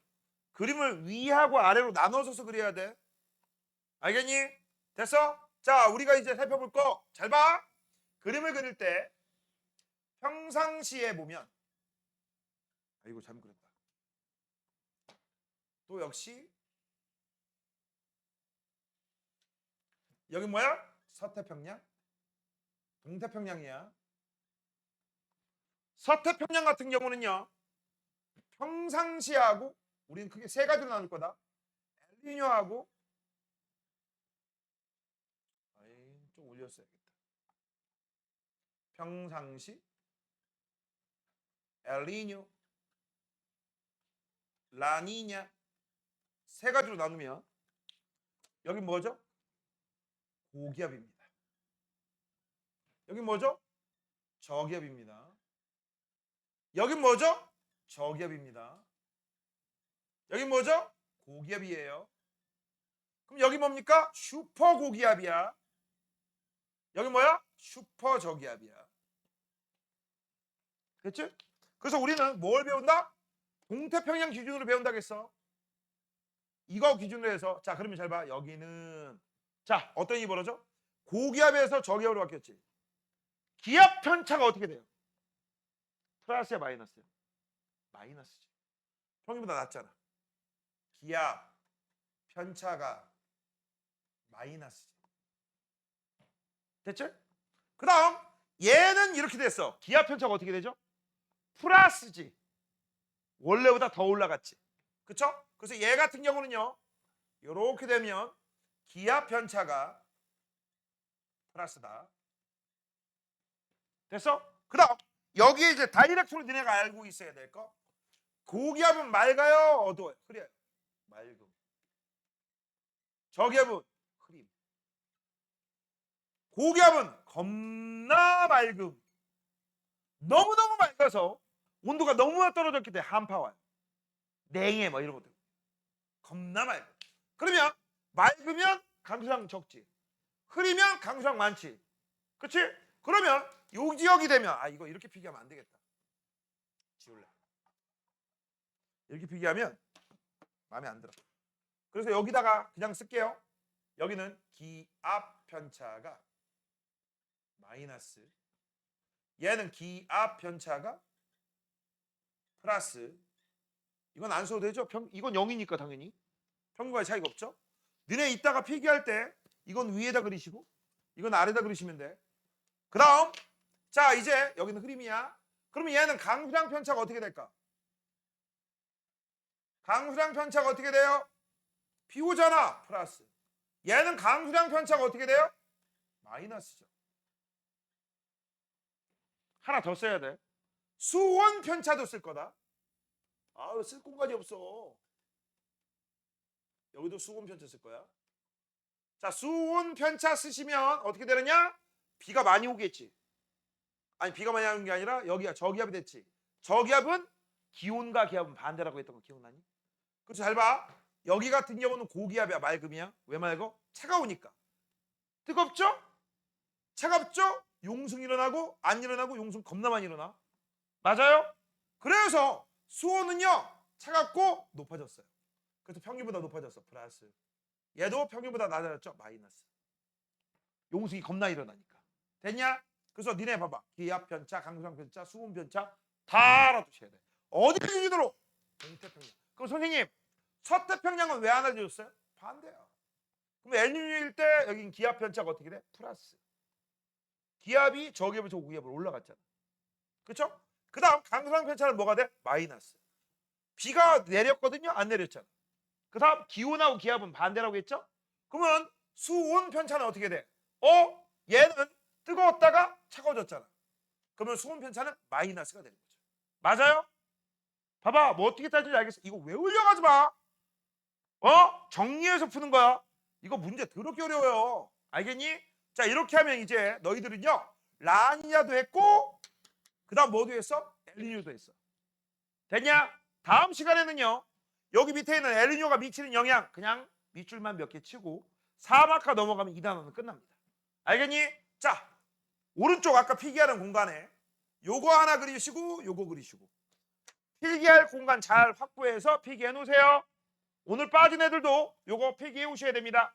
그림을 위하고 아래로 나눠서서 그려야 돼. 알겠니? 됐어? 자, 우리가 이제 살펴볼 거 잘 봐. 그림을 그릴 때 평상시에 보면, 이거 잘못 그렸다. 또 역시 여기 뭐야? 서태평양, 동태평양이야. 서태평양 같은 경우는요, 평상시하고 우리는 크게 세 가지로 나눌 거다. 엘니뇨하고, 좀 올렸어야겠다. 평상시, 엘니뇨, 라니냐, 세 가지로 나누면 여기 뭐죠? 고기압입니다. 여기 뭐죠? 저기압입니다. 여긴 뭐죠? 저기압입니다. 여긴 뭐죠? 고기압이에요. 그럼 여기 뭡니까? 슈퍼 고기압이야. 여기 뭐야? 슈퍼 저기압이야. 됐지? 그래서 우리는 뭘 배운다? 동태평양 기준으로 배운다겠어. 이거 기준으로 해서, 자, 그러면 잘 봐. 여기는, 자, 어떤 일이 벌어져? 고기압에서 저기압으로 바뀌었지. 기압 편차가 어떻게 돼요? 플러스야, 마이너스야? 마이너스지. 평균보다 낮잖아. 기압 편차가 마이너스지. 됐지? 그 다음 얘는 이렇게 됐어. 기압 편차가 어떻게 되죠? 플러스지. 원래보다 더 올라갔지. 그쵸? 그래서 얘 같은 경우는요, 이렇게 되면 기압 편차가 플러스다. 됐어? 그 다음 여기에 이제 다이렉트로 너네가 알고 있어야 될 거, 고기압은 맑아요, 어두워요? 흐려요. 맑음. 저기압은 흐림. 고기압은 겁나 맑음. 너무너무 맑아서 온도가 너무 떨어졌기 때문에 한파 와요. 냉해 뭐 이런 것들. 겁나 맑아. 그러면 맑으면 강수량 적지, 흐리면 강수량 많지. 그렇지? 그러면 요 지역이 되면, 이거 이렇게 필기하면 안 되겠다. 지울래. 이렇게 필기하면 마음에 안 들어. 그래서 여기다가 그냥 쓸게요. 여기는 기압 편차가 마이너스, 얘는 기압 편차가 플러스. 이건 안 써도 되죠? 이건 0이니까 당연히 평균과의 차이가 없죠. 너네 이따가 필기할 때 이건 위에다 그리시고 이건 아래다 그리시면 돼. 그 다음 자 이제 여기는 흐름이야. 그러면 얘는 강수량 편차가 어떻게 될까? 강수량 편차가 어떻게 돼요? 비오잖아. 플러스. 얘는 강수량 편차가 어떻게 돼요? 마이너스죠. 하나 더 써야 돼. 수온 편차도 쓸 거다. 아우 쓸 공간이 없어. 여기도 수온 편차 쓸 거야. 자 수온 편차 쓰시면 어떻게 되느냐? 비가 많이 오겠지. 아니 비가 많이 오는 게 아니라 여기야 저기압이 됐지. 저기압은 기온과 기압은 반대라고 했던 거 기억나니? 그렇죠. 잘 봐. 여기 같은 경우는 고기압이야. 맑음이야. 왜 맑어? 차가우니까. 뜨겁죠? 차갑죠? 용승 일어나고 안 일어나고 용승 겁나 많이 일어나. 맞아요? 그래서 수온은요 차갑고 높아졌어요. 그래서 평균보다 높아졌어. 플러스. 얘도 평균보다 낮아졌죠. 마이너스. 용승이 겁나 일어나니까. 됐냐? 그래서 니네 봐봐. 기압 편차, 강수량 편차, 수온 편차 다 알아두셔야 돼. 어디 기준으로? 동태평양. 그럼 선생님 서태평양은 왜 안 알려줬어요? 반대야. 그럼 엘니뇨일 때 여긴 기압 편차가 어떻게 돼? 플러스. 기압이 저기압에서 고기압으로 올라갔잖아. 그렇죠? 그 다음 강수량 편차는 뭐가 돼? 마이너스. 비가 내렸거든요? 안 내렸잖아. 그 다음 기온하고 기압은 반대라고 했죠? 그러면 수온 편차는 어떻게 돼? 얘는 뜨거웠다가 차가워졌잖아. 그러면 수온 편차는 마이너스가 되는 거죠. 맞아요? 봐봐. 뭐 어떻게 따지는지 알겠어? 이거 외우려고 하지 마. 정리해서 푸는 거야. 이거 문제 더럽게 어려워요. 알겠니? 자 이렇게 하면 이제 너희들은요 라니냐도 했고 그 다음 뭐도 했어? 엘니뇨도 했어. 됐냐? 다음 시간에는요 여기 밑에 있는 엘니뇨가 미치는 영향 그냥 밑줄만 몇 개 치고 4마카 넘어가면 이 단원은 끝납니다. 알겠니? 자 오른쪽 아까 필기하는 공간에 요거 하나 그리시고 요거 그리시고 필기할 공간 잘 확보해서 필기해 놓으세요. 오늘 빠진 애들도 요거 필기해 오셔야 됩니다.